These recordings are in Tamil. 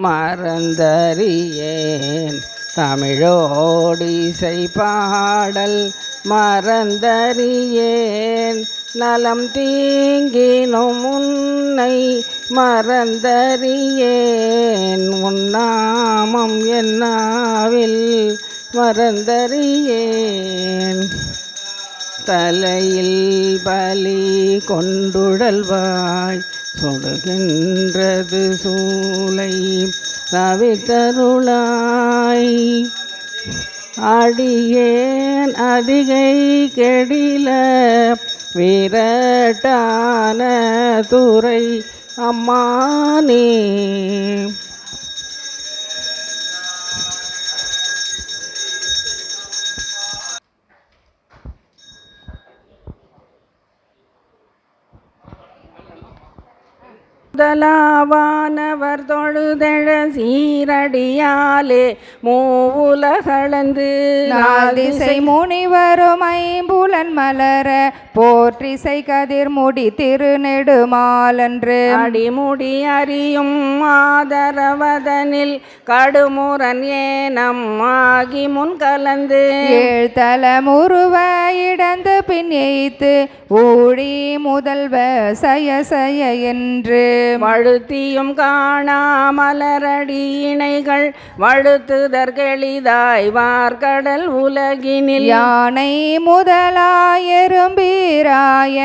மறந்தறியேன் தமிழோடிசை பாடல் மறந்தறியேன் நலம் தீங்கினும் உன்னை மறந்தறியேன் உன்னாமம் என்னாவில் மறந்தறியேன் தலையில் பலி கொண்டுடல்வாய் சுடுகின்றது சூளை தவித்தருளாய் அடியேன் அதிகை கெடில விரட்டான துறை அம்மானே முதலாவானவர் தொழுதெழ சீரடியாலே மூவுலகளந்து நாதிசை முனிவரும் ஐம்புலன் மலர போற்றிசை கதிர்முடி திருநெடுமாலன்று அடிமுடி அறியும் ஆதரவதனில் கடுமுரன் ஏனம் ஆகி முன் கலந்து ஏழ்தலமுருவ இடந்து பின் எய்த்து ஊழி முதல்வ சய சய என்று வழுத்தியும் காணாமலரடி இணைகள் வழுத்துதற்கெளிதாய் வார்கடல் உலகினில் யானை முதலாயரும்பீராய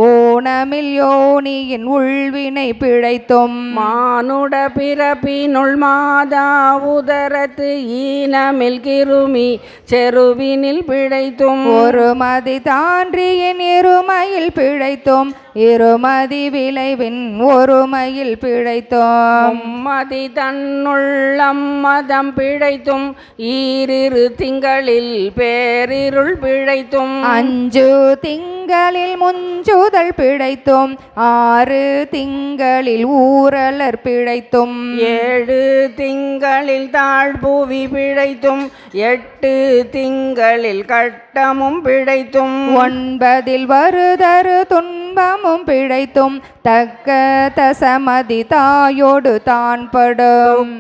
ஓணமில் யோனியின் உள்வினை பிழைத்தும் மானுட பிறப்பினுள் மாதா உதரத்து ஈனமில் கிருமி செருவினில் பிழைத்தும் ஒரு மதி தான்றியின் இருமையில் பிழைத்தும் இருமதி விளைவின் ஒருமையில் பிழைத்தோம் மதி தன்னுள்ளம் மதம் பிழைத்தும் ஈரிரு திங்களில் பேரிருள் பிழைத்தும் அஞ்சு திங்களில் முஞ்சுதல் பிழைத்தும் ஆறு திங்களில் ஊரலர் பிழைத்தும் ஏழு திங்களில் தாழ்புவி பிழைத்தும் எட்டு திங்களில் கட்டமும் பிழைத்தும் ஒன்பதில் வருதரு துன்பமும் பிழைத்தும் தக்க தசமதி தாயோடு தான் படும்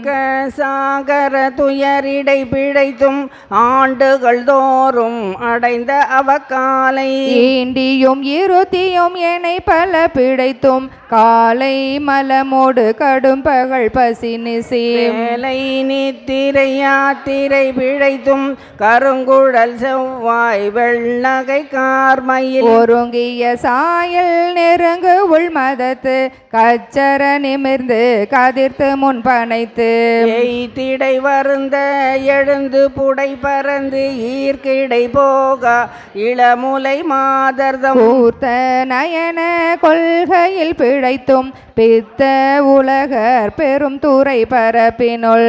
சாகர துயரிடை பிழைத்தும் ஆண்டுகள் தோறும் அடைந்த அவகாலை ஈண்டியும் இருத்தியும் எனை பல பிழைத்தும் காலை மலமோடு கடும் பகல் பசி நிசி வேலை நித்திரை யாத்திரை பிழைத்தும் கருங்குழல் செவ்வாய் வெள்ளகை கார்மையில் ஒருங்கிய சாயல் நெருங்கு உள்மதத்து கச்சர நிமிர்ந்து கதிர்த்து முன்பனைத்து எய்திடை வருந்த எழுந்து புடை பறந்து ஈர்க்கிடை போக இளமுலை மாதர்தம் பூர்த்த நயன கொள்கையில் பிழைத்தும் பித்த உலகர் பெரும் துறை பரப்பினுள்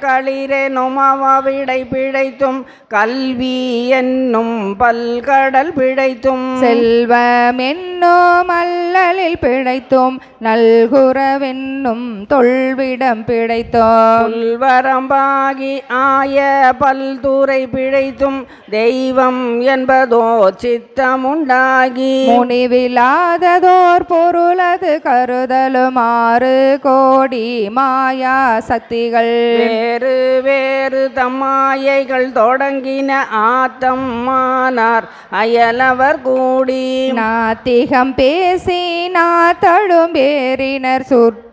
களிரெனும் அவிடை பிழைத்தும் கல்வி என்னும் பல்கடல் பிழைத்தும் செல்வம் என்னும் அல்லலில் பிழைத்தும் நல்குறவென்னும் தொல்விடம் பிழைத்தோம் வரம்பாகி ஆய பல்துறை பிழைத்தும் தெய்வம் என்பதோ சித்தமுண்டாகி முனிவிலாததோர் பொருளது கருதலும் 6 கோடி மாயா சக்திகள் வேறு வேறு தம்மாயைகள் தொடங்கின ஆத்தம்மானார் அயலவர் கூடி நாத்திகம் பேசி நாத்தழும் பேரினர் சுற்றம்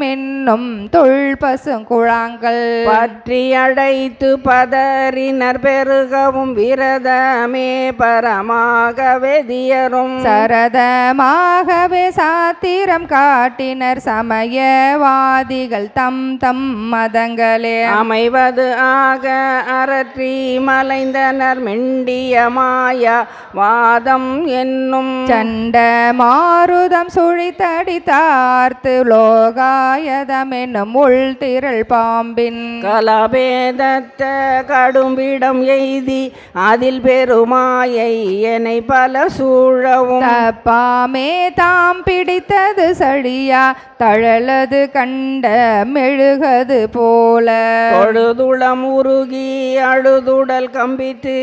என்னும் தொல் பசுங்குழாங்கள் பற்றி அடைத்து பதறினர் பெருகவும் விரதமே பரமாகவே தியரும் சரதமாகவே சாத்திரம் காட்டினர் சமயவாதிகள் தம் தம் மதங்களே அமைவது ஆக அரற்றி மலைந்தனர் மிண்டிய மாயா வாதம் என்னும் சண்ட மாருதம் சுழித்தடி தார்த்து லோகாயதம் என்னும் உள்திரள் பாம்பின் கலபேதத்த கடும்பிடம் எய்தி அதில் பெருமாயை என்னை பல சூழவும் தப்பாமே தாம் பிடித்தது சழியா தழலது கண்ட மெழுகது போல தொழுதுளம் உருகி அழுதுடல் கம்பித்து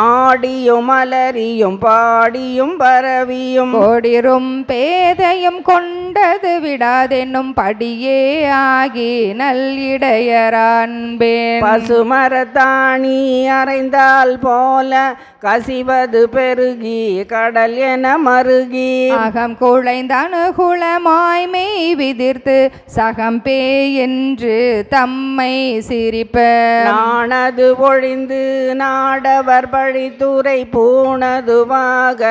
ஆடியும் அலறியும் பாடியும் பரவியும் கொடிரும் பேதையும் கொண்டது விடாதென்னும் படியே ஆகி நல்லிடையரான்பே பசுமரத்தாணி அறைந்தால் போல கசிவது பெருகி கடல் என மருகி அகம் குழைந்தனுகுளமாய் மெய் விதிர்த்து சகம்பே என்று தம்மை சிரிப்ப நாணது ஒழிந்து நாடவர் பழித்துரை பூணதுவாக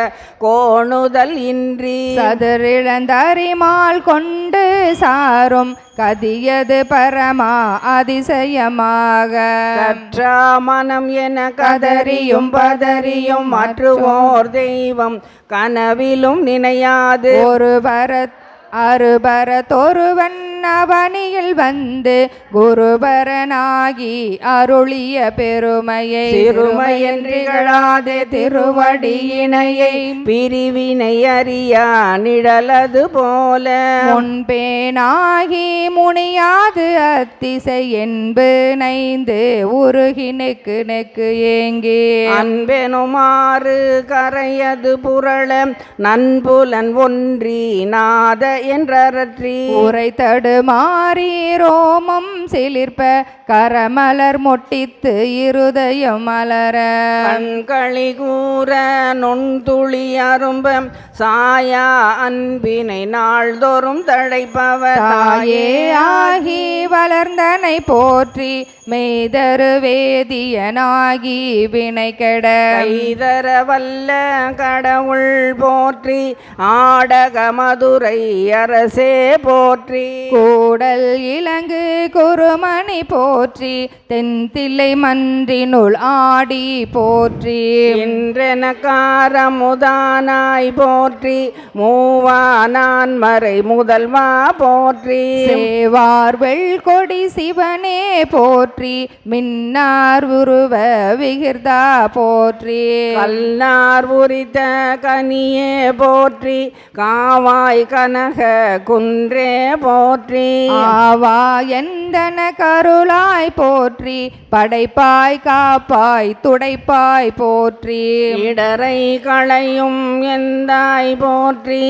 கோணுதல் இன்றி சதுரிழந்தறிமால் கொண்டு சாரும் கதியது பரமா அதிசயமாக கற்றா மனம் என கதறியும் பதறியும் மற்றுவோர் தெய்வம் கனவிலும் நினையாது அருபரத்தொருவன் அவனியில் வந்து குருபரனாகி அருளிய பெருமையை சிறுமையன்றிகளாதே திருவடியினையை பிரிவினை அறியா நிழலது போல முன்பேனாகி முனியாது அத்திசை என்பு நைந்து உருகி நெக்கு நெக்கு ஏங்கி அன்பெனுமாறு கரையது புரள நன்புலன் ஒன்றி நாத என்றறற்றி உரைத்தடு மாறி ரோமம் சிலிர்ப்ப கரமலர் மொட்டித்து இருதயம் மலர கண்களி கூற நுண்துளி அரும்ப சாயா அன்பினை நாள்தோறும் தழைப்பவர் தாயே ஆகி வளர்ந்தனை போற்றி மெய்தரு வேதியனாகி வினை கெட கைதர வல்ல கடவுள் போற்றி ஆடக மதுரை அரசே போற்றி கூடல் இலங்கு குருமணி போற்றி தென்தில்லை மன்றினுள் ஆடி போற்றி இன்றெனக்காரமுதானாய் போற்றி மூவா நான்மறை முதல்வா போற்றி சேவார் வெள்கொடி சிவனே போற்றி மின்னார் உருவ விகிர்தா போற்றி கல்லார் உரித்த கனியே போற்றி காவாய் கனக குன்றே போற்றி ஆவா எந்தன கருளாய் போற்றி படைப்பாய் காப்பாய் துடைப்பாய் போற்றி இடரை களையும் எந்தாய் போற்றி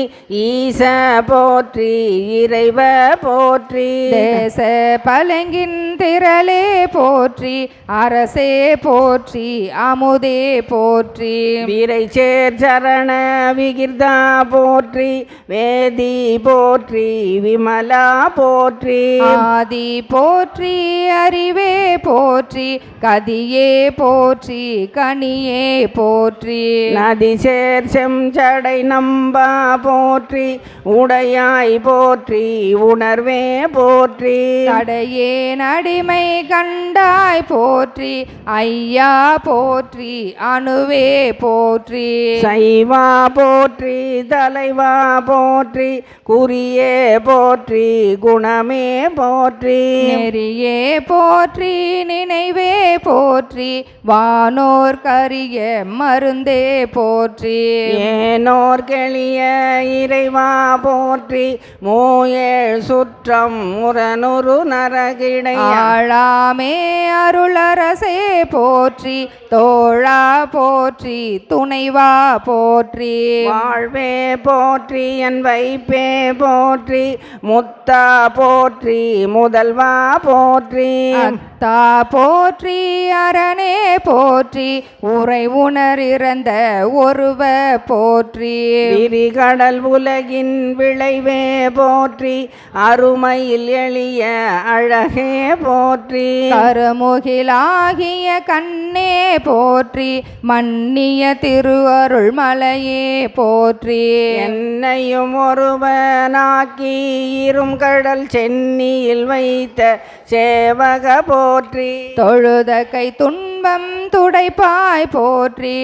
ஈச போற்றி இறைவ போற்றி தேச பலங்கின் திரளே போற்றி அரசே போற்றி அமுதே போற்றி வீரை சேர் சரண விகிர்தா போற்றி வேதி போற்றி விமலா போற்றி ஆதி போற்றி அறிவே போற்றி கதியே போற்றி கனியே போற்றி நதி சேர் செஞ்சடை நம்பா போற்றி உடையாய் போற்றி உணர்வே போற்றி கடையே நடிமை கண்டாய் போற்றி ஐயா போற்றி அணுவே போற்றி சைவா போற்றி தலைவா போற்றி குறியே போற்றி குணமே போற்றி நெறியே போற்றி நினைவே போற்றி வானோர் கரிய மருந்தே போற்றி ஏனோர் கெளிய இறைவா போற்றி மூயேழ் சுற்றம் முரனுரு நரகிடை ஆளாமே அருளரசே போற்றி தோழா போற்றி துணைவா போற்றி வாழ்வே போற்றி என் வைப்பே போற்றி முத்தா போற்றி முதல்வா போற்றி அத்தா போற்றி அரணே போற்றி உரை உணரிறந்த ஒருவ போற்றி விரிகடல் உலகின் விளைவே போற்றி அருமையில் எளிய அழகே போற்றி கருமுகிலாகிய கண்ணே போற்றி மன்னிய திருவருள் மலையே போற்றி என்னையும் ஒருவனாக்கி இரும் கடல் சென்னியில் வைத்த சேவக போற்றி தொழுத கை துன்பம் துடைப்பாய் போற்றி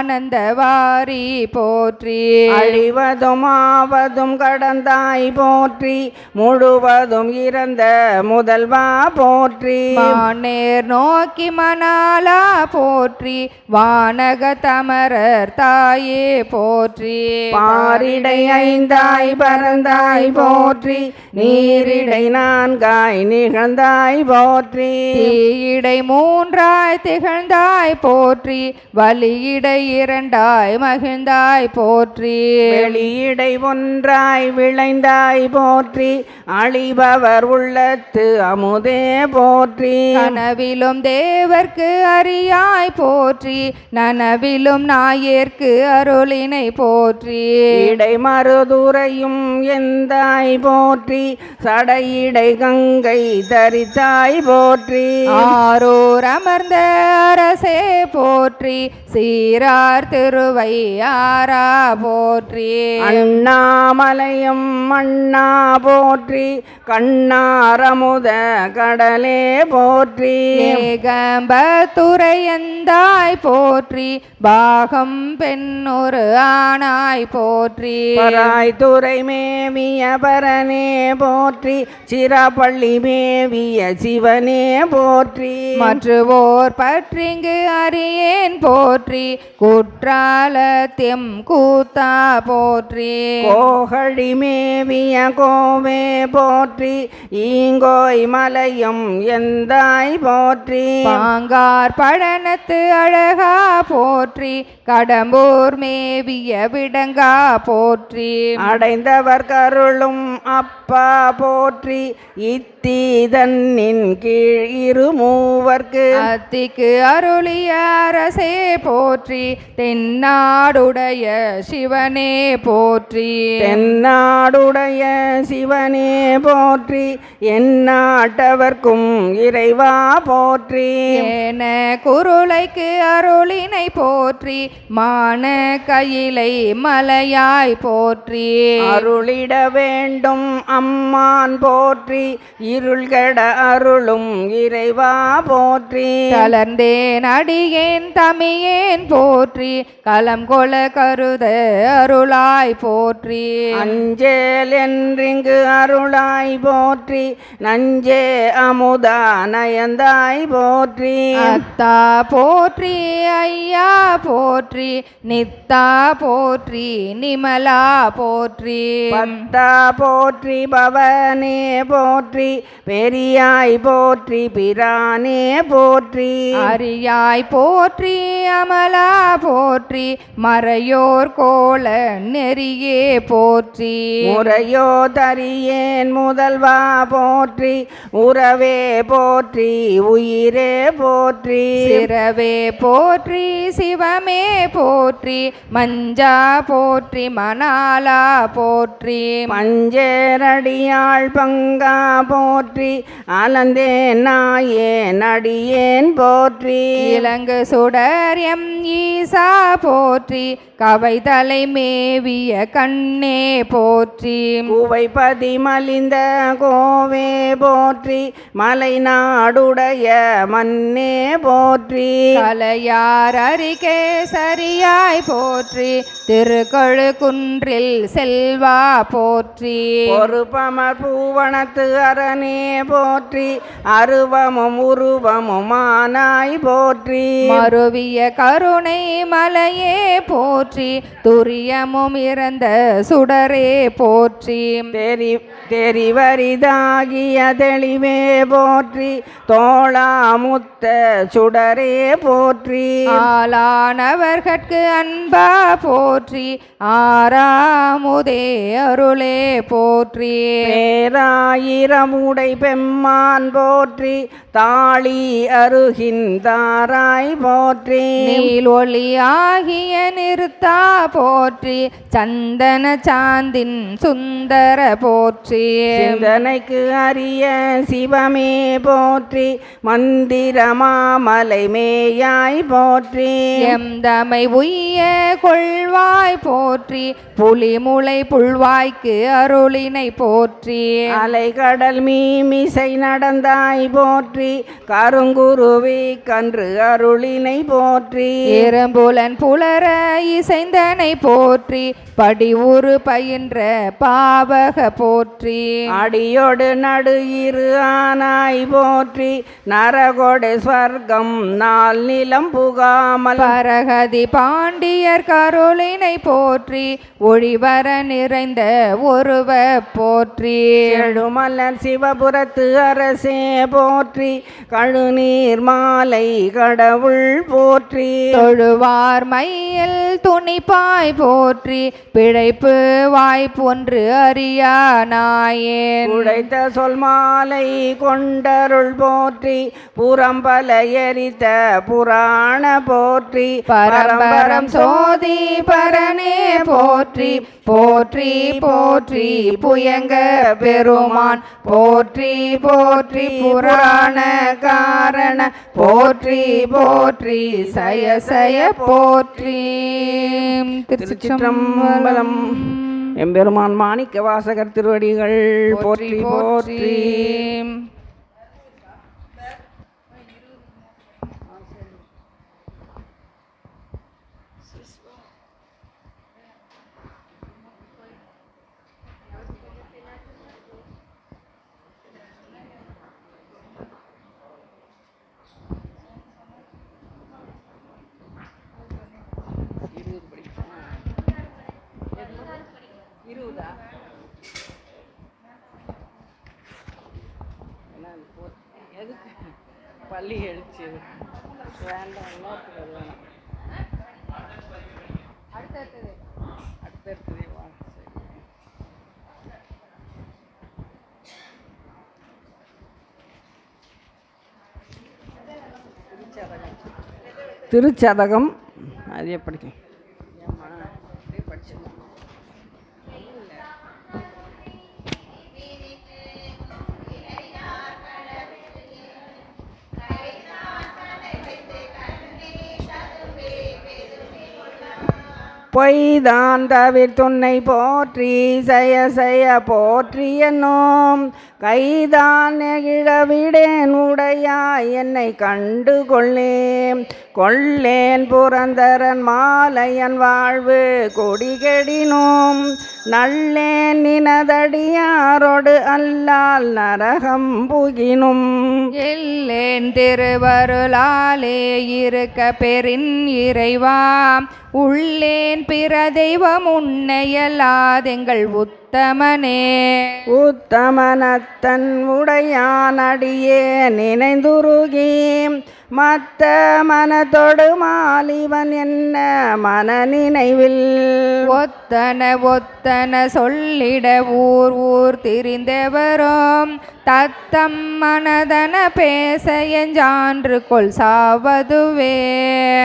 அழிவிலானந்தவாரி போற்றி அழிவதும் ஆவதும் கடந்தாய் போற்றி முழுவதும் இறந்த முதல்வா போற்றி வானேர் நோக்கி மணாலா போற்றி வானக தமரர் தாயே போற்றி பாரிடை ஐந்தாய் பரந்தாய் போற்றி நீரிடை நான்காய் நிகழ்ந்தாய் போற்றி தீயிடை மூன்றாய் திகழ்ந்தாய் போற்றி வலியிடை இரண்டாய் மகிழ்ந்தாய் போற்றி வெளியிடை ஒன்றாய் விளைந்தாய் போற்றி அழிபவர் உள்ளத்து அமுதே போற்றி கனவிலும் தேவர்க்கு அறியாய் போற்றி நனவிலும் நாயேற்கு அருளினை போற்றி இடை மருதுரையும் எந்தாய் போற்றி சடையிடை கங்கை தரித்தாய் போற்றி ஆரூர் அமர்ந்த அரசே போற்றி சீரார் திருவையாரா போற்றி அண்ணாமலையும் மண்ணா போற்றி கண்ணாரமுத கடலே போற்றி ஏகம்பத்துரையந்தாய் போற்றி பாகம் பெண்ணொரு ஆனாய் போற்றி பராய் துறை மேவிய பரனே போற்றி சிராப்பள்ளி மேவிய சிவனே போற்றி மற்றுவோர் பற்றிங்கு அறியேன் போற்றி குற்றாலத்தியம் கூத்தா போற்றி கோகழி மேவிய கோவே போற்றி ஈங்கோய் மலையும் எந்தாய் போற்றி பாங்கார் பழனத்து அழகா போற்றி கடம்பூர் மேவிய விடங்கா போற்றி அடைந்தவர் கருளும் அப்பா போற்றி இத்தீதன்னின் கீழ் இருமூவர்க்கு அத்திக்கு அருளிய அரசே போற்றி தென்னாடுடைய சிவனே போற்றி தென்னாடுடைய சிவனே போற்றி எந்நாட்டவர்க்கும் இறைவா போற்றி ஏன குருளைக்கு அருளினை போற்றி மான கையிலை மலையாய் போற்றி அருளிட வேண்டும் அம்மான் போற்றி இருள்கட அருளும் இறைவா போற்றி கலர்ந்தேன் அடியேன் தமியேன் போற்றி களம் கொல கருத அருளாய் போற்றி அஞ்சேல் என்றிங்கு அருளாய் போற்றி நஞ்சே அமுதா நயந்தாய் போற்றி அத்தா போற்றி ஐயா போற்றி நித்தா போற்றி நிமலா போற்றி பத்தா போற்றி பவனே போற்றி பெரியாய் போற்றி பிரானே போற்றி அரியாய் போற்றி அமலா போற்றி மறையோர் கோல நெறியே போற்றி முறையோ தரியேன் முதல்வா போற்றி உறவே போற்றி உயிரே போற்றி சிரவே போற்றி சிவமே போற்றி மஞ்சா போற்றி மணாலா போற்றி பஞ்சேரடியாள் பங்கா போற்றி அலந்தேன் நாயேன் அடியேன் போற்றி இலங்கு சுடர் எம் ஈசா போற்றி கவை தலை மேவிய கண்ணே போற்றி குவைப்பதி மலிந்த கோவே போற்றி மலை நாடுடைய மன்னே போற்றி கலையார் அரிகே சரியாய் போற்றி திருக்கழு குன்றில் செல்வா போற்றி பொறுப்பமர் பூவனத்து அரணே போற்றி அருவமும் உருவமும் ஆனாய் போற்றி மருவிய கருணை மலையே போற்றி துரியமும் இறந்த சுடரே போற்றி தெரிவரிதாகிய தெளிவே போற்றி தோளாமுத்த சுடரே போற்றி ஆளானவர்கட்கு அன்பா போற்றி ஆறாமுதே அருளே போற்றி பேராயிரமுடை பெம்மான் போற்றி தாளி அருகின்றாராய் போற்றி நீல் ஒளி ஆகிய நிறுத்தா போற்றி சந்தன சாந்தின் சுந்தர போற்றி சிந்தனைக்கு அரிய சிவமே போற்றி மந்திர மாமலை மேயாய் போற்றி எம்தமை உய்ய கொள்வாய் போற்றி புலிமுளை புல்வாய்க்கு அருளினை போற்றி அலைகடல் மீமிசை நடந்தாய் போற்றி போற்றி கருங்குருவி கன்று அருளினை போற்றி இரும்புலன் புலர இசைந்தனை போற்றி படிவுரு பயின்ற பாவக போற்றி அடியோடு நடு இரு ஆனாய் போற்றி நரகோடு ஸ்வர்க்கம் நாள் நிலம் புகாமல் பரகதி பாண்டியர் கருளினை போற்றி ஒளிவர நிறைந்த ஒருவ போற்றி எழுமலர் சிவபுரத்து அரசே போற்றி கழுநீர் மாலை கடவுள் போற்றி தொழுவார் மையில் துணிப்பாய் போற்றி பிழைப்பு வாய்ப்பொன்று அறியா நாயேன் உடைத்த சொல் மாலை கொண்டருள் போற்றி புறம்பல எரித்த புராண போற்றி பரம்பரம் சோதி பரனே போற்றி போற்றி போற்றி புயங்க பெருமான் போற்றி போற்றி புராண காரண போற்றி போற்றி சய சய போற்றி. திருச்சிற்றம்பலம். எம்பெருமான் மாணிக்க வாசகர் திருவடிகள் போற்றி போற்றி. பள்ளி எழுச்சி வேண்டாம் அடுத்தடுத்தது திருச்சதகம் அது எப்படி பொய்தான் தவிர் துன்னை போற்றி செய்ய செய்ய போற்றி என்னும் கைதான் நெகிழவிடேன் உடையாய் என்னை கண்டு கொள்ளேன் கொள்ளேன் புரந்தரன் மாலையன் வாழ்வு கொடிகெடினும் நல்லேன் நினதடியாரோடு அல்லால் நரகம் புகினும் எல்லேன் திருவருளாலே இருக்க பெரின் இறைவா உள்ளேன் பிற தெய்வம் உன்னையல்லாதெங்கள் உத்தமனே உத்தமனத்தன் உடையான் அடியே நினைந்துருகி மத்த மனத்தொடு மாலிவன் என்ன மன நினைவில் ஒத்தன சொல்லிட ஊர் ஊர் திரிந்தவரும் தத்தம் மனதன பேச எஞ்சான்று கொள் சாவதுவே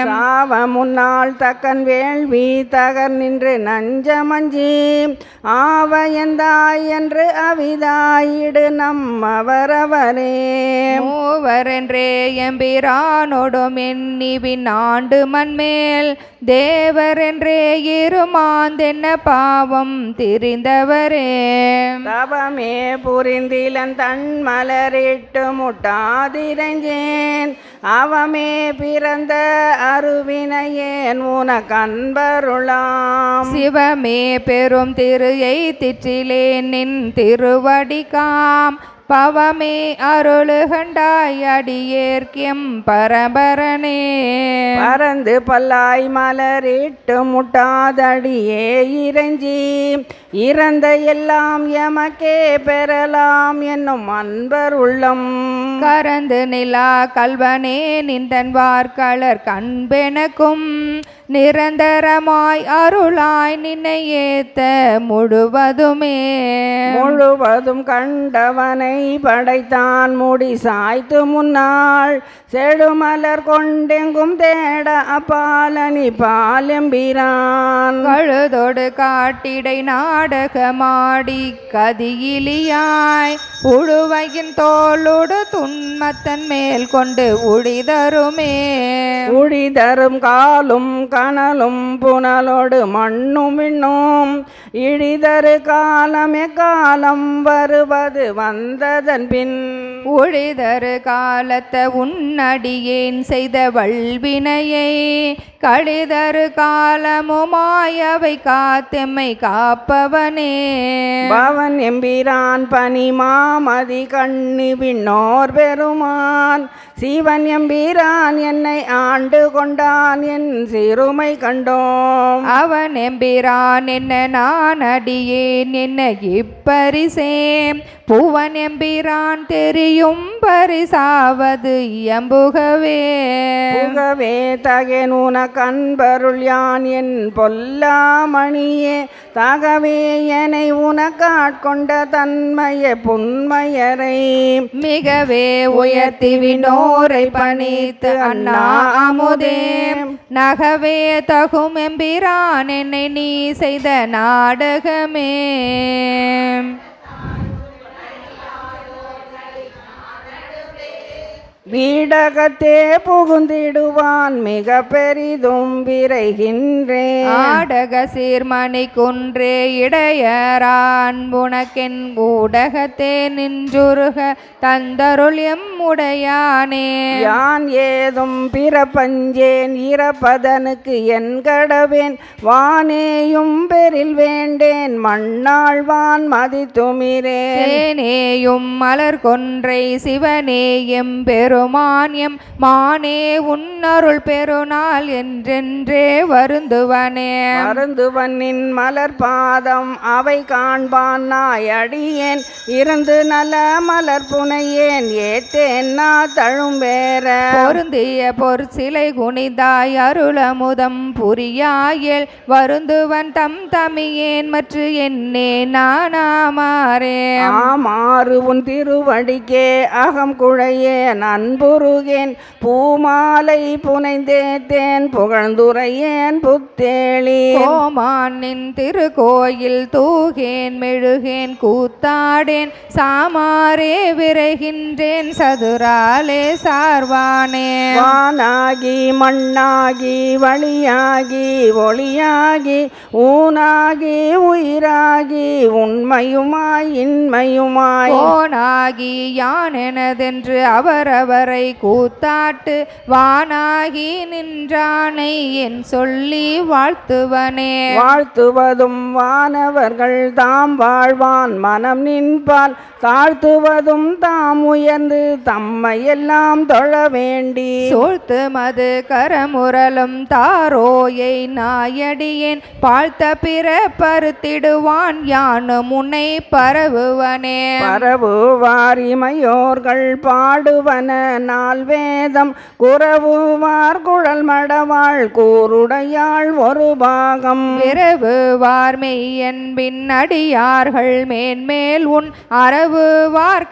சாவ முன்னாள் தக்கன் வேள்வி தகர் நின்று நஞ்சமஞ்சி ஆவயந்தாய் என்று அவிதாயிடு நம்மவரவரே மூவரென்றே எம்பிரானொடும் எண்ணிவின் ஆண்டு மண்மேல் தேவரென்றே இருமாந்தென்ன பாவம் திரிந்தவரே தவமே புரிந்திலன் தன் மலரிட்டு முட்டாதிரைஞ்சேன் அவமே பிறந்த அருவினையேன் உனக்கன்பருளாம் சிவமே பெரும் திரு திற்றிலேன் நின் திருவடிகாம் பவமே அருளுகண்டாய் அடியேற்கியம் பரம்பரனே பறந்து பல்லாய் மலரிட்டு முட்டாதடியே இறைஞ்சி இறந்த எல்லாம் எமக்கே பெறலாம் என்னும் அன்பர் உள்ளம் கரந்து நிலா கல்வனே நின்றன் வார்கலர் கண்பெனக்கும் நிரந்தரமாய் அருளாய் நின்னை ஏத்த முழுவதுமே முழுவதும் கண்டவனை படைத்தான் முடி சாய்த்து முன்னாள் செழுமலர் கொண்டெங்கும் தேட அப்பாலனி பாலெம்பிரான் கழுதொடு காட்டிடை நாடகமாடி கதியிலியாய் உழுவையின் தோளோடு துன்மத்தன் மேல் கொண்டு உழிதருமே உழிதரும் காலும் கனலும் புனலோடு மண்ணும் விண்ணும் இழிதரு காலமே காலம் வருவது வந்ததன் பின் உழிதரு காலத்த உன்னடியேன் செய்த வல்வினையை கழிதரு காலமுமாயவை காத்தெம்மை காப்பவனே. பவன் எம்பிரான் பனிமாமதி கண்ணி விண்ணோர் பெருமான் சிவன் எம்பிரான் என்னை ஆண்டு கொண்டான் என் சிறுமை கண்டோம். அவன் எம்பிரான் என்ன நான் அடியேன் என்ன இப்பரிசேம் பூவன் எம்பிரான் தெரியும் பரிசாவது இயம்புகவே. புகவே தகேன் உனக்கன்பருள் யான் என் பொல்லாமணியே தகவே என்னை உனக்காட்கொண்ட தன்மைய புன்மையரை மிகவே உயர்த்தி வினோரை பணித்து அண்ணா அமுதே நகவே தகும் எம்பிரான் என்னை நீ செய்த நாடகமே. வீடகத்தே புகுந்திடுவான் மிக பெரிதும் விரைகின்றேன். ஆடக சீர்மணி குன்றே இடையரான் புனக்கென் ஊடகத்தே நின்றுருக தந்தருள் எம்முடையானே. யான் ஏதும் பிறப்பஞ்சேன் இறப்பதனுக்கு என் கடவேன் வானேயும் பெரில் வேண்டேன் மண்ணாழ்வான் மதித்துமிரேன். தேனேயும் மலர் கொன்றை சிவனே எம்பெரு மானியம் மானே உன்னருள் பெருநாள் என்றென்றே வருந்துவனே. வருந்துவனின் மலர் பாதம் அவை காண்பான் நாய் அடியேன் இருந்து நல மலர் புனையேன் ஏத்தேன் நா தழும்பேற. பொருந்திய பொற்சிலை குனிதாய் அருளமுதம் புரியாயல் வருந்துவன் தம் தமியேன் மற்ற என்னே நானாமாரே. ஆமாறு உன் திருவடிக்கே அகம் குழையேன் அன்புருகேன் பூமாலை புனைந்தேத்தேன் புகழ்ந்துரையேன் புத்தேளி. கோமானின் திருக்கோயில் தூகேன் மெழுகேன் கூத்தாடேன் சாமாரே விரைகின்றேன் சதுராலே சார்வானே. வானாகி மண்ணாகி வழியாகி ஒளியாகி ஊனாகி உயிராகி உண்மையுமாய் இன்மையுமாய் கோனாகி யான் எனதென்று அவரவரை கூத்தாட்டு வானாகி நின்றானை என் சொல்லி வாழ்த்துவனே. வாழ்த்துவதும் வானவர்கள் தாம் வாழ்வான் மனம் நின்பால் தாழ்த்துவதும் தாம் உயர்ந்து தம்மையெல்லாம் தொழ வேண்டி சூழ்த்து மது கரமுரலும் தாரோயை நாயடியேன் வாழ்த்த பிற பருத்திடுவான் யானு முனை பரவுவனே. பரவுவார் இமையோர்கள் பாடுவன நாள் வேதம் குரவுவார் குழல் மடவாள் கூருடையாள் ஒரு பாகம் விரவுவார் மெய்யன்பின் அடியார்கள் மேன்மேல் உன் அரவுவார்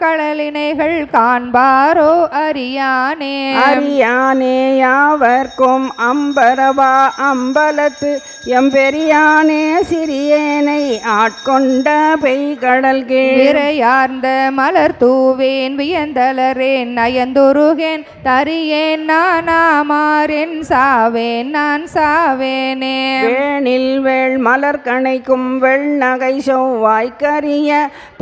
கடலினைகள் காண்பாரோ அறியானே. அறியானே யாவர்க்கும் அம்பரவா அம்பலத்து எம்பெரியானே சிறியேனை ஆட்கொண்ட பெய்கடல் கீழ் விரையார்ந்த மலர் தூவேன் வியந்தலரேன் நயந்துருகேன் தரியேன் நானாமாறேன் சாவேன் நான் சாவேனே. வேணில் வேள் மலர் கணைக்கும் வெள்நகை செவ்வாய்க்கரிய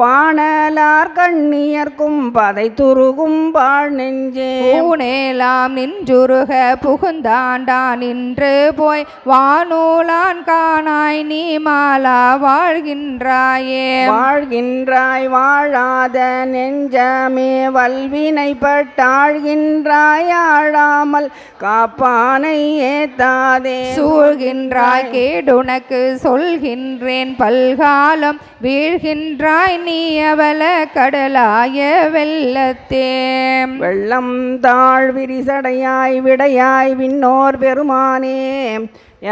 பாணலார் கண்ணியர்க்கும் பதை துருகும் பாழ் நெஞ்சே. பூனேலாம் நின்றுருக புகுந்தாண்டா நின்று போய் வானூலான் காணாய் நீ மாலா வாழ்கின்றாயே. வாழ்கின்றாய் வாழாத நெஞ்சமே வல்வினை பட்டாழ்கின்றாய் ஆழாமல் காப்பானை ஏத்தாதே. சூழ்கின்றாய் கேடுனக்கு சொல்கின்றேன் பல்காலம் வீழ்கின்றாய் நீ அவல கடலாய வெள்ளத்தே. வெள்ளம் தாழ் விரிசடையாய் விடையாய் விண்ணோர் பெருமானே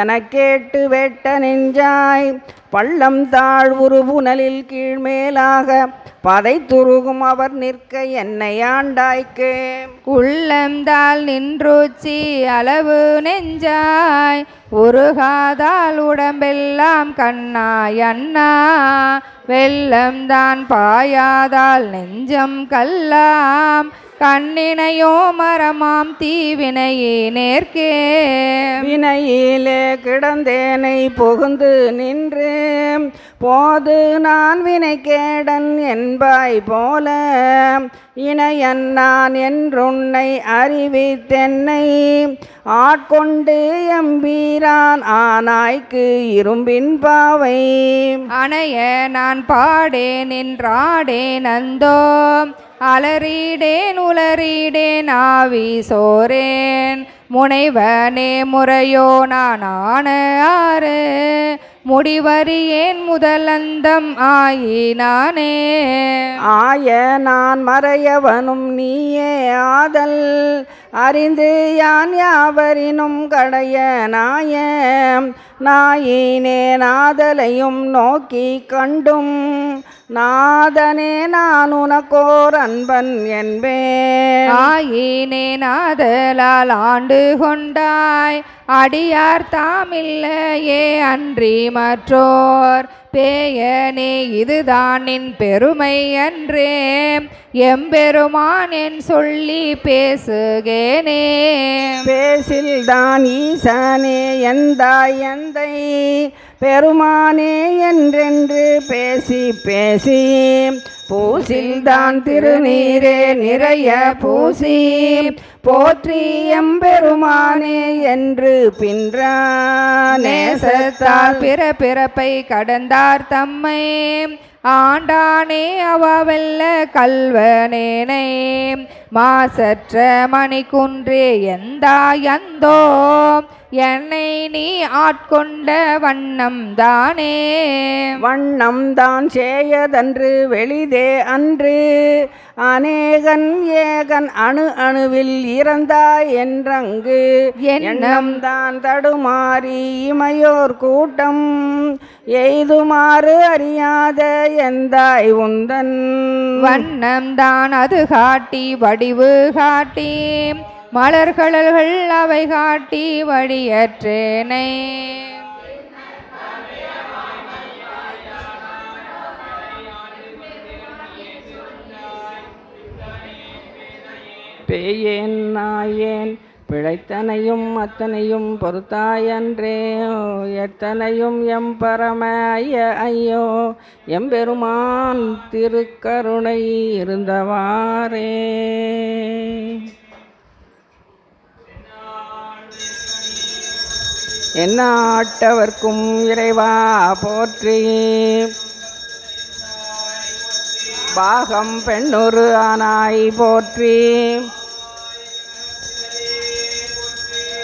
எனக் கேட்டு வெட்ட நெஞ்சாய் பள்ளம் தாழ் உருபுனலில் கீழ்மேலாக பதை துருகும் அவர் நிற்க என்னை ஆண்டாய்க்கு. உள்ளம்தால் நின்றுச்சி அளவு நெஞ்சாய் உருகாதால் உடம்பெல்லாம் கண்ணாய் அண்ணா வெள்ளம்தான் பாயாதால் நெஞ்சம் கல்லாம் கண்ணினையோ மரமாம் தீவினையே நேர்க்கே. வினையிலே கிடந்தேனை புகுந்து நின்று போது நான் வினைக்கேடன் என்பாய் போல இணையன் நான் என்றுன்னை அறிவித்தென்னை ஆட்கொண்டு எம்பீரான் ஆனாய்க்கு இரும்பின் பாவை அணைய நான் பாடேன் நின்றாடேன் அந்தோ அலறிடேன் உளறிடேன் ஆவி சோரேன் முனைவனே முறையோ நான் ஆன ஆறு முடிவறியேன் முதலந்தம் ஆயினானே ஆய நான் மறையவனும் நீயே ஆதல் அறிந்து யான் யாவரினும் கடைய நாய நாயினே நாதலையும் நோக்கி கண்டும் நாதனே நான் உனக்கோர் அன்பன் என்பேன் ஆயினே நாதலால் ஆண்டு கொண்டாய் அடியார் தாமில்லையே அன்றி மற்றோர் பேயனே இதுதான் நின் பெருமை அன்றே எம்பெருமான் என் சொல்லி பேசுகேனே பேசில்தான் ஈசனே எந்தாய் எந்தை பெருமானே என்றென்று பேசி பேசி பூசில்தான் திருநீரே நிறைய பூசி போற்றி எம்பெருமானே என்று பின்றான் நேசத்தால் பிறப்பை கடந்தார் தம்மை ஆண்டானே அவவெல்ல கல்வனேனை மாசற்ற மணிக்குன்றே எந்தாயந்தோ என்னை நீ ஆட்கொண்ட வண்ணம் தானே வண்ணம் தான் செய்யதன்று வெளிதே அன்று அநேகன் ஏகன் அணு அணுவில் இறந்தாய் என்றங்கு எண்ணம் தான் தடுமாறி இமையோர் கூட்டம் எய்துமாறு அறியாத எந்தாய் உந்தன் வண்ணம் தான் அது காட்டி வடிவு காட்டி மலர்களல்கள் அவை காட்டி வழியற்றேனை பேயேன் நாயேன் பிழைத்தனையும் அத்தனையும் பொறுத்தாயன்றே எத்தனையும் எம் பரம ஐயோ எம்பெருமான் திருக்கருணை இருந்தவாறே எந்நாட்டவர்க்கும் இறைவா போற்றி பாகம் பெண்ணொரு ஆனாய் போற்றி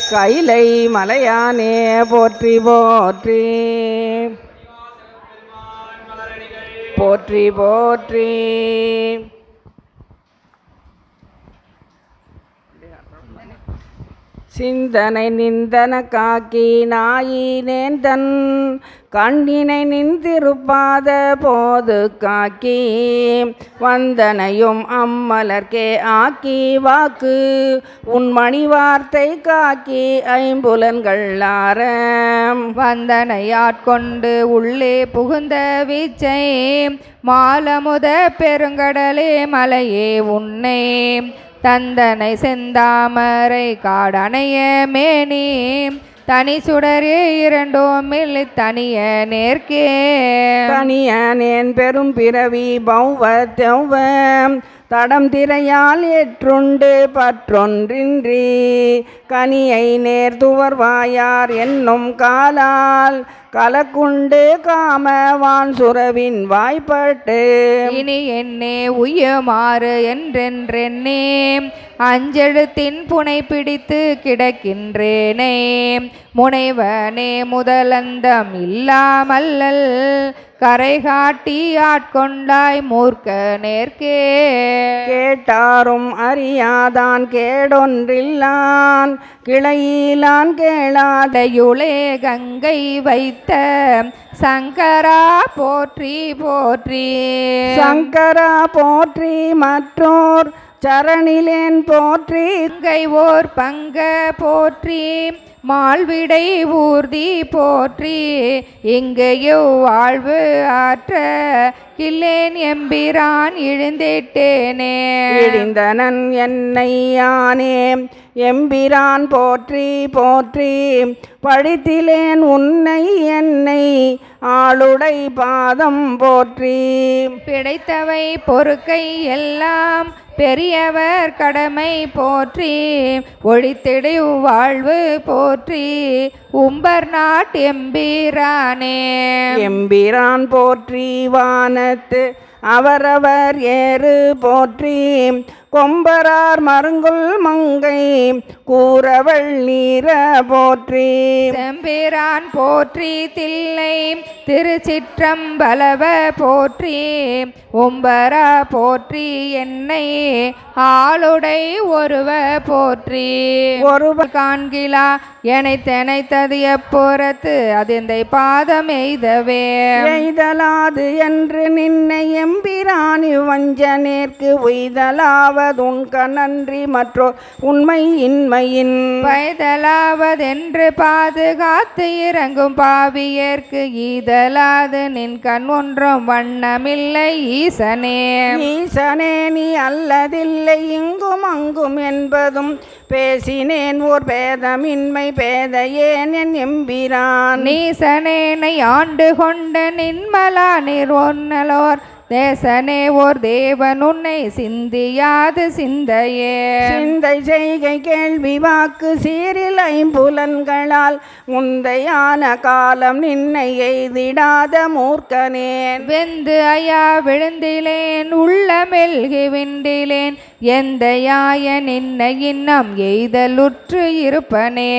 கைலை மலையானே போற்றி போற்றி போற்றி போற்றி சிந்தனை நிந்தன காக்கி நாயினேன் தன் கண்ணினை நின்றிருப்பாத போது காக்கி வந்தனையும் அம்மலர்க்கே ஆக்கி வாக்கு உன் மணி வார்த்தை காக்கி ஐம்புலன்கள் ஆரம் வந்தனையாட்கொண்டு உள்ளே புகுந்த வீச்சை மாலமுத பெருங்கடலே மலையே உன்னை தந்தனை செந்தாமரை காடனைய மேனி தனி சுடரே இரண்டோமில் தனிய நேர்க்கே தனியனேன் பெரும் பிறவி பௌவ தெவ்வ தடம் திரையால் ஏற்றுண்டு பற்றொன்றின்றி கனியை நேர் துவர்வாயார் என்னும் காலால் கலக்குண்டு காமவான் சுரவின் வாய்ப்பட்டு இனி என்னே உய்யுமாறு என்றென்றென்னே அஞ்செழுத்தின் புனை பிடித்து கிடக்கின்றேனே முனைவனே முதலந்தம் இல்லாமல்லல் கரை காட்டி ஆட்கொண்டாய் மூர்க்க நேர்க்கே கேட்டாரும் அறியாதான் கேடொன்றில்லான் கிளையிலான் கேளாதையுளே கங்கை வைத்த சங்கரா போற்றி போற்றி சங்கரா போற்றி மற்றோர் சரணிலேன் போற்றி கங்கை ஓர் பங்க போற்றி மால்விடை ஊர்தி போற்றி இங்கையோ வாழ்வு ஆற்ற இல்லேன் எம்பிரான் இழிந்திட்டேனே. இழிந்தனன் என்னை யானே எம்பிரான் போற்றி போற்றி படித்திலேன் உன்னை என்னை ஆளுடை பாதம் போற்றி. பிழைத்தவை பொறுக்கை எல்லாம் பெரியவர் கடமை போற்றி ஒழித்திடு வாழ்வு போற்றி உம்பர் நாட் எம்பிரானே. எம்பிரான் போற்றி வானத்து அவரவர் ஏறு போற்றி கொம்பரார் மருங்குல் மங்கை கூறவள் நீர போற்றி. செம்பிரான் போற்றி தில்லை திருச்சிற்றம்பலவ போற்றி உம்பரா போற்றி என்னை ஆளுடை ஒருவ போற்றி. ஒருவர் காண்கிலா எனைத்தெனைத்தது எப்போரத்து அதெந்தை பாதம் எய்தவே. எய்தலாது என்று நின்னை எம்பிரானி வஞ்சனேற்கு உய்தலாவதுன் கனன்றி மற்றோ உண்மை இன்மையின் பைதலாவதென்று பாதுகாத்து இறங்கும் பாவியர்க்கு ஈதலாது நின் கண் ஒன்றும் வண்ணமில்லை ஈசனே. ஈசனே நீ அல்லதில்லை இங்கும் அங்கும் என்பதும் பேசினேன் ஓர் பேதமின்மை பேதையேன் என் எம்பிரான். நீசனேனை ஆண்டு கொண்ட நின்மலா நிர்வொன்னலோர் தேசனே ஓர் தேவன் உன்னை சிந்தியாது சிந்தையே. சிந்தை செய்கை கேள்வி வாக்கு சீரில் ஐம்புலன்களால் முந்தையான காலம் நின்னை எய்திடாத மூர்க்கனேன். வெந்து ஐயா விழுந்திலேன் உள்ள மெல்கி விண்டிலேன் எந்த யாய நின்னை இன்னம் எய்தலுற்று இருப்பனே.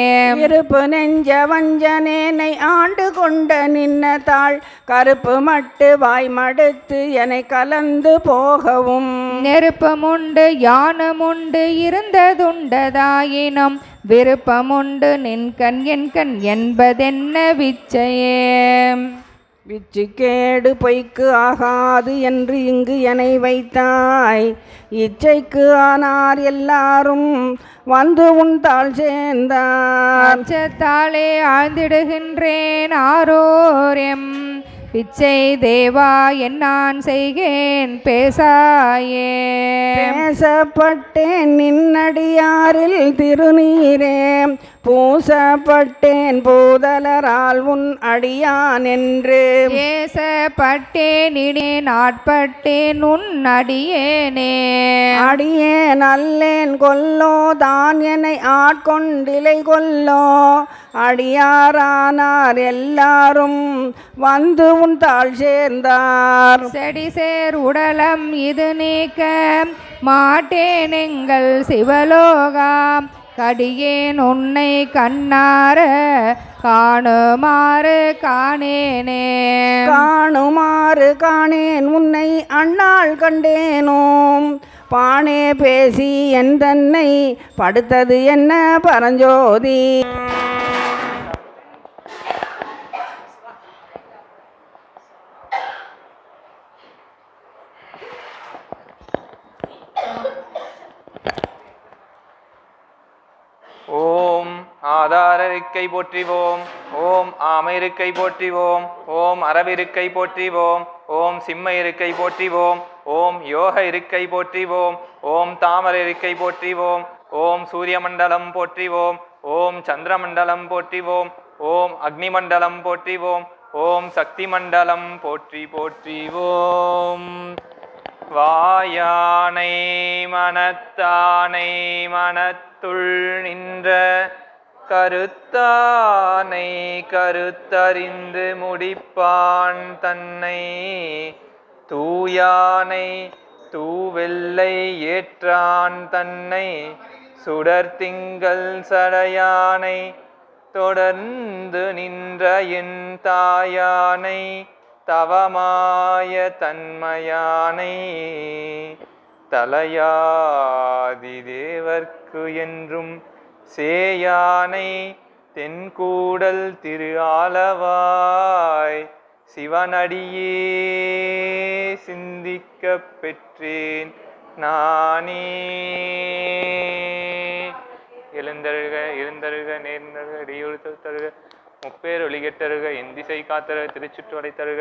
இருப்பு நெஞ்ச வஞ்சனேனை ஆண்டு கொண்ட நின்னதாள் கருப்பு மட்டு வாய் மடுத்து என்னை கலந்து போகவும். நெருப்பமுண்டு யானமுண்டு இருந்ததுண்டதாயினும் விருப்பமுண்டு நின்கண் என் கண் என்பதென்ன விச்சையே. விச்சுக்கேடு பொய்க்கு ஆகாது என்று இங்கு என்னை வைத்தாய் இச்சைக்கு ஆனார் எல்லாரும் வந்து உன் தாள் சேர்ந்தார். அச்சத்தாலே ஆழ்ந்திடுகின்றேன் ஆரோரம் பிச்சை தேவா என்னான் செய்கேன் பேசாயே. பேசப்பட்டேன் நின்னடியாரில் திருநீரே பூசப்பட்டேன் பூதலரால் உன் அடியான் என்று. ஏசப்பட்டேன் இனேன் ஆட்பட்டேன் உன் அடியேனே. அடியேன் அல்லேன் கொல்லோ தான் என்னை ஆட்கொண்டிலை கொல்லோ அடியாரானார் எல்லாரும் வந்து உன் தாள் சேர்ந்தார். செடி சேர் உடலம் இது நீக்க மாட்டேன் எங்கள் சிவலோகாம் கடியேன் உன்னை கண்ணார காணுமாறு காணேனே. காணுமாறு காணேன் உன்னை அண்ணாள் கண்டேனோம் பானே பேசி என் தன்னை படுத்தது என்ன பரஞ்சோதி. ஓம் ஆதார இருக்கை போற்றிவோம். ஓம் ஆமை இருக்கை போற்றிவோம். ஓம் அரவிருக்கை போற்றிவோம். ஓம் சிம்ம இருக்கை போற்றிவோம். ஓம் யோக இருக்கை போற்றிவோம். ஓம் தாமர இருக்கை போற்றிவோம். ஓம் சூரிய மண்டலம் போற்றிவோம். ஓம் சந்திரமண்டலம் போற்றிவோம். ஓம் அக்னி மண்டலம் போற்றிவோம். ஓம் சக்தி மண்டலம் போற்றி போற்றிவோம். வாயானை மனத்தானை மனத்துள் நின்ற கருத்தானை கருத்தறிந்து முடிப்பான் தன்னை தூயானை தூவெல்லை ஏற்றான் தன்னை சுடர்திங்கள் சடையானை தொடர்ந்து நின்ற என் தாயானை தவமாய தன்மையானை தலையாதி தேவர்க்கு என்றும் சேயானை தென்கூடல் திரு ஆலவாய் சிவனடியே சிந்திக்க பெற்றேன் நானே. எழுந்தருக இருந்தருக நேர்ந்தருக இடையூறு தருக முப்பேர் ஒளிகெட்டருக எந்திசை காத்தருக திருச்சுற்று தருக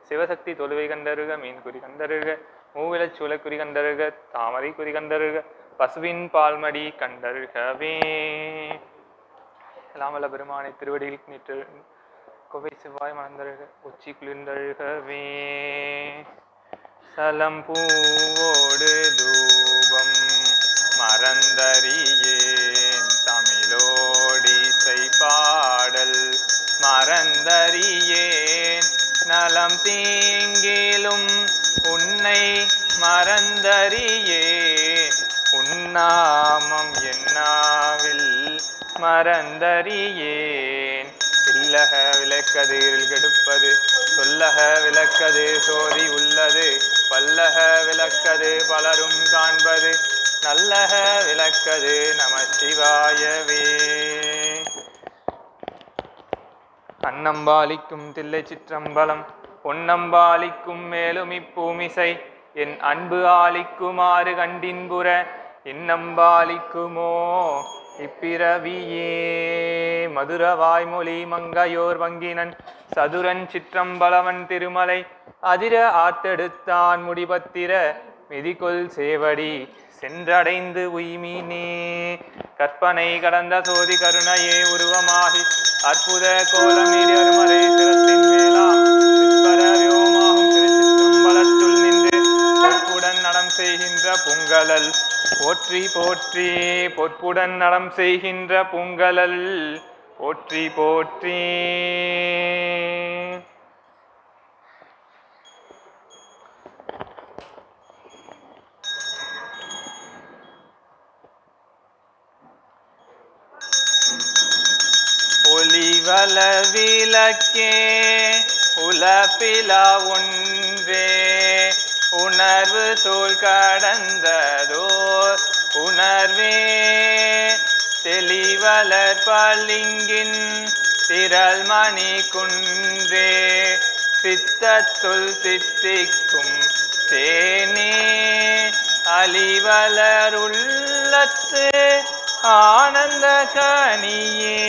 சிவசக்தி தொழுவை கண்டருக, மீன் குறி கண்டருக, மூவிலச் சூள குறி கண்டருக, தாமரை குறி கண்டருக, பசுவின் பால்மடி கண்டருகவே. எல்லாம் வல்ல பெருமானை திருவடியில் நின்று கொவை செவ்வாய் மணந்தருக, உச்சி குளிர்ந்தருகவே. சலம் பூவோடு தூபம் மறந்தறியேன், தமிழோடிசை பாடல் மறந்தறியேன், நலம் தீங்கிலும் உன்னை மறந்தறியேன், உன்னாமம் என்னாவில் மறந்தறியேன். இல்லக விளக்கதில் கெடுப்பது, சொல்லக விளக்கது சோதி உள்ளது, பல்லக விளக்கது பலரும் காண்பது, நல்லக விளக்கது நம சிவாயவே. அன்னம்பாலிக்கும் தில்லை சிற்றம்பலம், பொன்னம்பாலிக்கும் மேலும் இப்பூமிசை, என் அன்பு ஆலிக்குமாறு கண்டின்புற, இன்னம்பாலிக்குமோ இப்பிறவியே. மதுர வாய்மொழி மங்கையோர் வங்கினன், சதுரன் சிற்றம்பலவன் திருமலை, அதிர ஆத்தெடுத்தான் முடிபத்திர, மிதிகொள் சேவடி சென்றடைந்து உய்மினே. கற்பனை கடந்த சோதி கருணையே உருவமாகி, அற்புத கோலமீறி அருமறை சிரத்தின் மேலாம் வியோமாகும் திருச்சிற்றம்பலத்துள் நின்று பொற்புடன் நடம் செய்கின்ற பொங்கலல் போற்றி போற்றி. பொற்புடன் நடம் செய்கின்ற பொங்கலல் போற்றி போற்றி. ஒளிவல விளக்கே உலப்பிலா ஒன்றே, உணர்வு தோல் கடந்ததோர் உணர்வே. தெளிவலர் பளிங்கின் திரள் மணி குன்றே, சித்தத்துள் சித்திக்கும் தேனே. அலிவலர் உள்ளத்து ஆனந்த கனியே,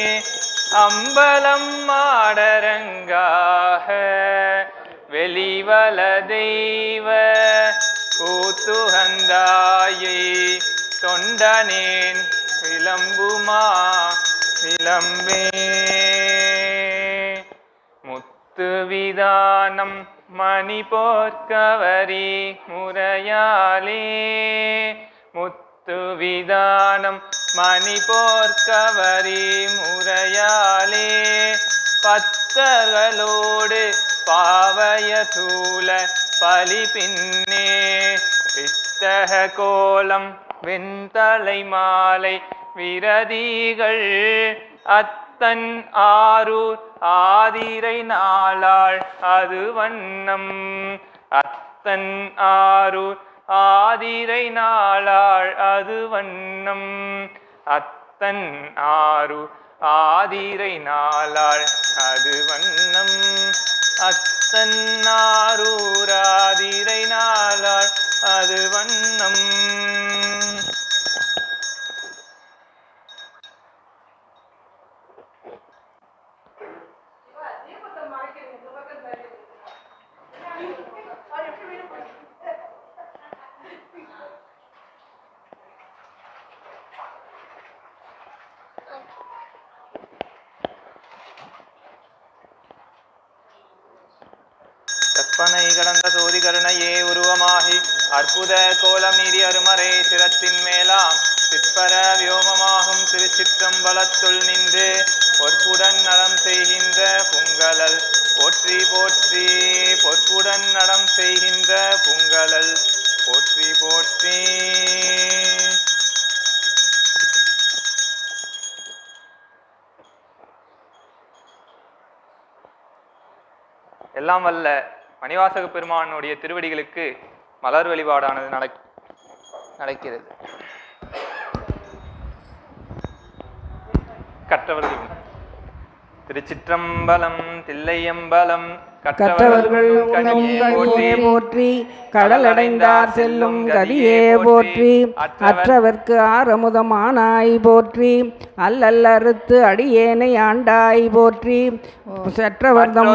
அம்பலம் மாடரங்காக வெளிவல தெய்வ கூத்துகந்தாயை, தொண்டனேன் விளம்புமா விளம்பே. முத்து விதானம் மணி போர்க்கவரி முறையாலே, முத்து விதானம் மணி போர்க்கவரி முறையாலே. பத்தர்களோடு பாவய சூல பலி பின்னே, வித்தக கோலம் வெண்தலை மாலை விரதிகள், அத்தன் ஆரூர் ஆதிரை நாளாள் அது வண்ணம், அத்தன் ஆரூர் ஆதிரை நாளாள் அது வண்ணம், அத்தன் ஆரூர் ஆதிரை நாளாள் அது வண்ணம், அத்தன் ஆரூர் ஆதிரை நாளாள் அது வண்ணம். கற்பனை கடந்த சோதி கருணையே உருவமாகி, அற்புத கோலமீறி அருமறை சிரத்தின் மேலாம் சிற்பர வியோமமாகும் திருச்சிற்றம்பலத்துள் நின்று பொற்புடன் நடம் செய்கின்ற பொங்கலல் போற்றி போற்றி. பொற்புடன் நடம் செய்கின்ற பொங்கலல் போற்றி போற்றி. எல்லாம் வல்ல மணிவாசக பெருமானுடைய திருவடிகளுக்கு மலர் வழிபாடானது நடக்கிறது. கற்றவர்கள் திருச்சிற்றம்பலம் தில்லையம்பலம் கற்றவர்கள் உண்ணும் கனியே போற்றி கடலடைந்தார் செல்லும் கதியே போற்றி அற்றவர்க்கு ஆரமுதமானாய் போற்றி அல்லல் அறுத்து அடியேனை ஆண்டாய் போற்றி செற்றவர்தம்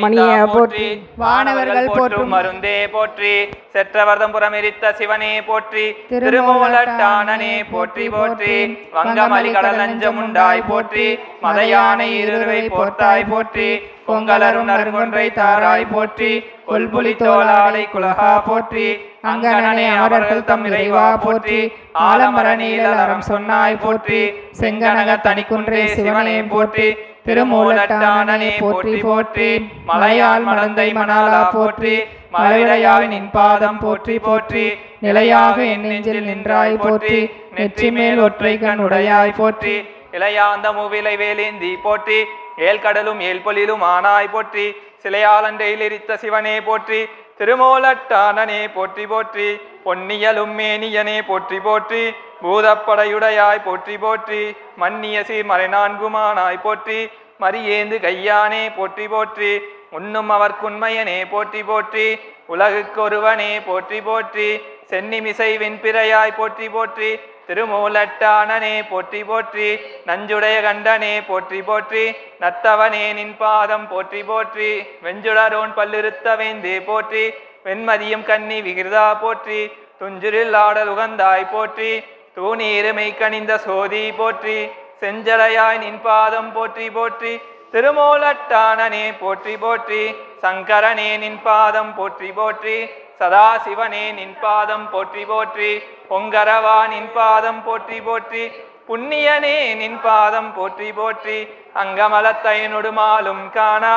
மணிய போற்றி வானவர்கள் போற்றும் மருந்தே போற்றி செற்றவர்தம் புறமெரித்த சிவனே போற்றி திருமூலட்டானனே போற்றி போற்றி வங்கமலி கடல் நஞ்சமுண்டாய் போற்றி மதையானை இருவை போர்த்தாய் போற்றி பொங்கலரும் நறுங்கொன்றை தாராய் போற்றி கொல்புலி தோளாலை குலகா போற்றி அங்கனனே அவர்கள் தம் இறைவா போற்றி ஆலமர நீலரம் சொன்னாய் போற்றி செங்கனக தனிக்குன்றே சிவனே போற்றி திருமூலட்டானனே போற்றி போற்றி மலையால் மடந்தை மணாலா போற்றி மலைவிடையாய் நின் பாதம் போற்றி போற்றி நிலையாக என் நெஞ்சில் நின்றாய் போற்றி நெற்றி மேல் ஒற்றை கண் உடையாய் போற்றி இளையாந்த மூவிலை வேலேந்தி போற்றி ஏழ்கடலும் ஏழ்பொலிலும் ஆனாய் போற்றி சிலையாலண்டையில் எரித்த சிவனே போற்றி திருமூலட்டானனே போற்றி போற்றி பொன்னியலும் மேனியனே போற்றி போற்றி பூதப்படையுடையாய் போற்றி போற்றி மன்னிய சீர் மறை நான்குமானாய் போற்றி மரியேந்து கையானே போற்றி போற்றி உண்ணும் அவர்க்குண்மையனே போற்றி போற்றி உலகுக்கொருவனே போற்றி போற்றி சென்னிமிசை வெண்பிறையாய் போற்றி போற்றி திருமூலட்டானனே போற்றி போற்றி நஞ்சுடைய கண்டனே போற்றி போற்றி நத்தவனே நின் பாதம் போற்றி போற்றி வெஞ்சுடரோன் பல்லிருத்த வேந்தே போற்றி வெண்மதியும் கன்னி விகிருதா போற்றி துஞ்சுரில் ஆடல் உகந்தாய் போற்றி தூணீருமை கனிந்த சோதி போற்றி செஞ்சலையாய் நின் பாதம் போற்றி போற்றி திருமூலட்டானனே போற்றி போற்றி சங்கரனே நின் பாதம் போற்றி போற்றி சதாசிவனே நின் பாதம் போற்றி போற்றி பொங்கரவா நின் பாதம் போற்றி போற்றி புண்ணியனே நின் பாதம் போற்றி போற்றி அங்கமலத்தையனொடுமாலும் காணா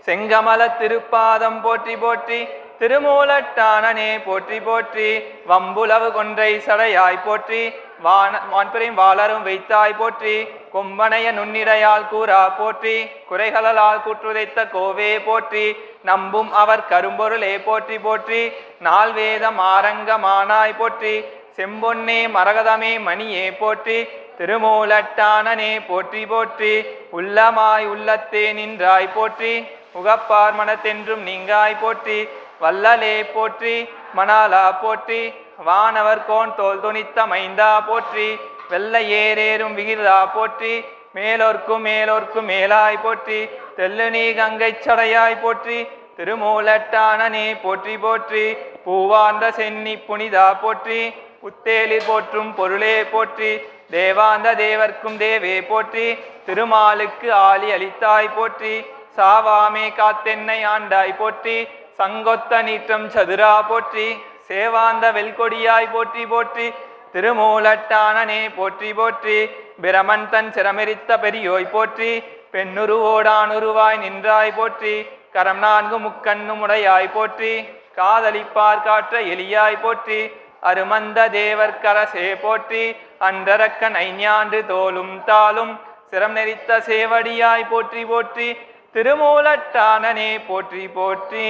செங்கமல திருப்பாதம் போற்றி போற்றி திருமூலட்டானனே போற்றி போற்றி வம்புலவு கொன்றை சடையாய் போற்றி வான்பெரும் வாளரும் வைத்தாய் போற்றி கொம்பனைய நுண்ணிடையால் கூறா போற்றி குறைகளால் கூற்றுதைத்த கோவே போற்றி நம்பும் அவர் கரும்பொருளே போற்றி போற்றி நால்வேதம் ஆரங்கமானாய் போற்றி செம்பொன்னே மரகதமே மணியே போற்றி திருமூலட்டானனே போற்றி போற்றி உள்ளமாய் உள்ளத்தே நின்றாய் போற்றி உகப்பார் மனத்தென்றும் நீங்காய் போற்றி வல்லலே போற்றி மணாலா போற்றி வானவர் கோன் தோல் துணித்த மைந்தா போற்றி வெள்ள ஏறேறும் விகிதா போற்றி மேலோர்க்கும் மேலோர்க்கும் மேலாய் போற்றி தெல்லுநீ கங்கை சடையாய் போற்றி திருமூலட்டானனே போற்றி போற்றி பூவார்ந்த சென்னி புனிதா போற்றி புத்தேலில் போற்றும் பொருளே போற்றி தேவாந்த தேவர்க்கும் தேவே போற்றி திருமாலுக்கு ஆலி அளித்தாய் போற்றி சாவாமே காத்தென்னை ஆண்டாய் போற்றி சங்கொத்த நீற்றம் சதுரா போற்றி சேவாந்த வெல்கொடியாய் போற்றி போற்றி திருமூலட்டானனே போற்றி போற்றி பிரமன் தன் சிரமெரித்த பெரியோய் போற்றி பெண்ணுருவோடானுருவாய் நின்றாய் போற்றி கரம் நான்கு முக்கண்ணும் உடையாய் போற்றி காதலிப்பார் காற்ற எலியாய் போற்றி அருமந்த தேவர் கரசே போற்றி அன்றரக்கன் ஐஞாண்டு தோலும் தாளும் சிரம் நெறித்த சேவடியாய் போற்றி போற்றி திருமூலட்டானனே போற்றி போற்றி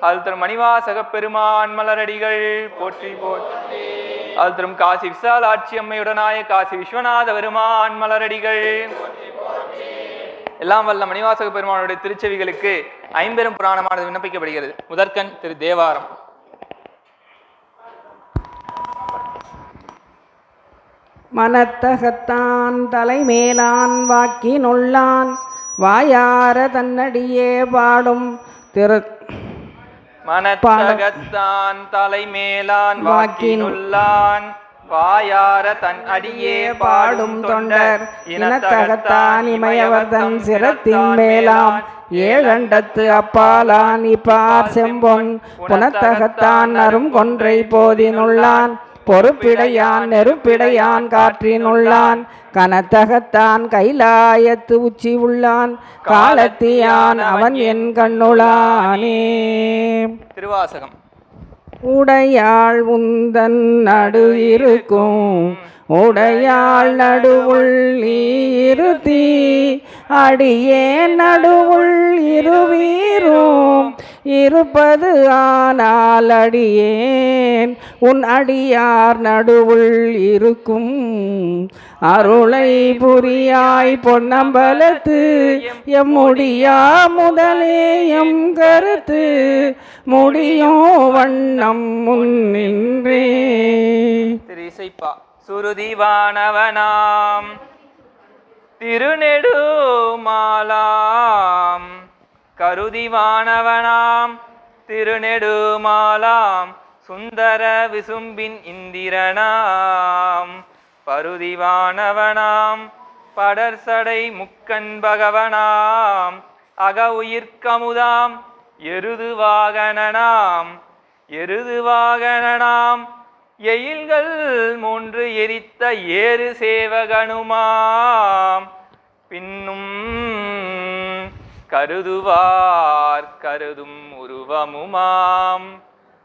அல்தரும் மணிவாசக பெருமான் மலரடிகள் போற்றி போற்றி அல்தரும் காசி விசாலாட்சி அம்மையுடனாய காசி விஸ்வநாத பெருமான் மலரடிகள் எல்லாம் வல்ல மணிவாசக பெருமானுடைய திருச்செவிகளுக்கு ஐம்பெரும் புராணமானது விண்ணப்பிக்கப்படுகிறது. முதற்கண் திரு தேவாரம். மனத்தகத்தான் தலைமேலான் வாக்கினுள்ளான் வாயார தன்னடியே பாடும் திரு மனத்தகத்தான் தலைமேலான் வாக்கினுள்ளான் வாயார தன் அடியே பாடும் தொண்டர் இனத்தகத்தான் இமயவர்தன் சிரத்தின் மேலாம் ஏழண்டத்து அப்பாலான் இப்பார் செம்பொன் புனத்தகத்தான் அரும் கொன்றை போதினுள்ளான் பொறுப்பிடையான் நெருப்பிடையான் காற்றினுள்ளான் கனத்தகத்தான் கைலாயத்து உச்சி உள்ளான் காலத்தியான் அவன் என் கண்ணுளானே. திருவாசகம். உடையாள் உந்தன் நடு இருக்கும் உடையாள் நடுவுள் இருத்தி அடியே நடுவுள் இருவீரும் இருப்பது ஆனால் அடியேன் உன் அடியார் நடுவுள் இருக்கும் அருளை புரியாய் பொன்னம்பலத்து எம்முடியா முதலே எம் கருத்து முடியும் வண்ணம் முன்னின்றே. திரிசைப்பா சுருதிவானவனாம் திருநெடுமாலாம் கருதிவானவனாம் திருநெடுமாலாம் சுந்தர விசும்பின் இந்திரனாம் பருதிவானவனாம் படர்சடை முக்கண் பகவனாம் அக உயிர்க்கமுதாம் எருதுவாகனாம் எயில்கள் மூன்று எரித்த ஏறு சேவகனுமாம் பின்னும் கருதுவார் கருதும் உருவமுமாம்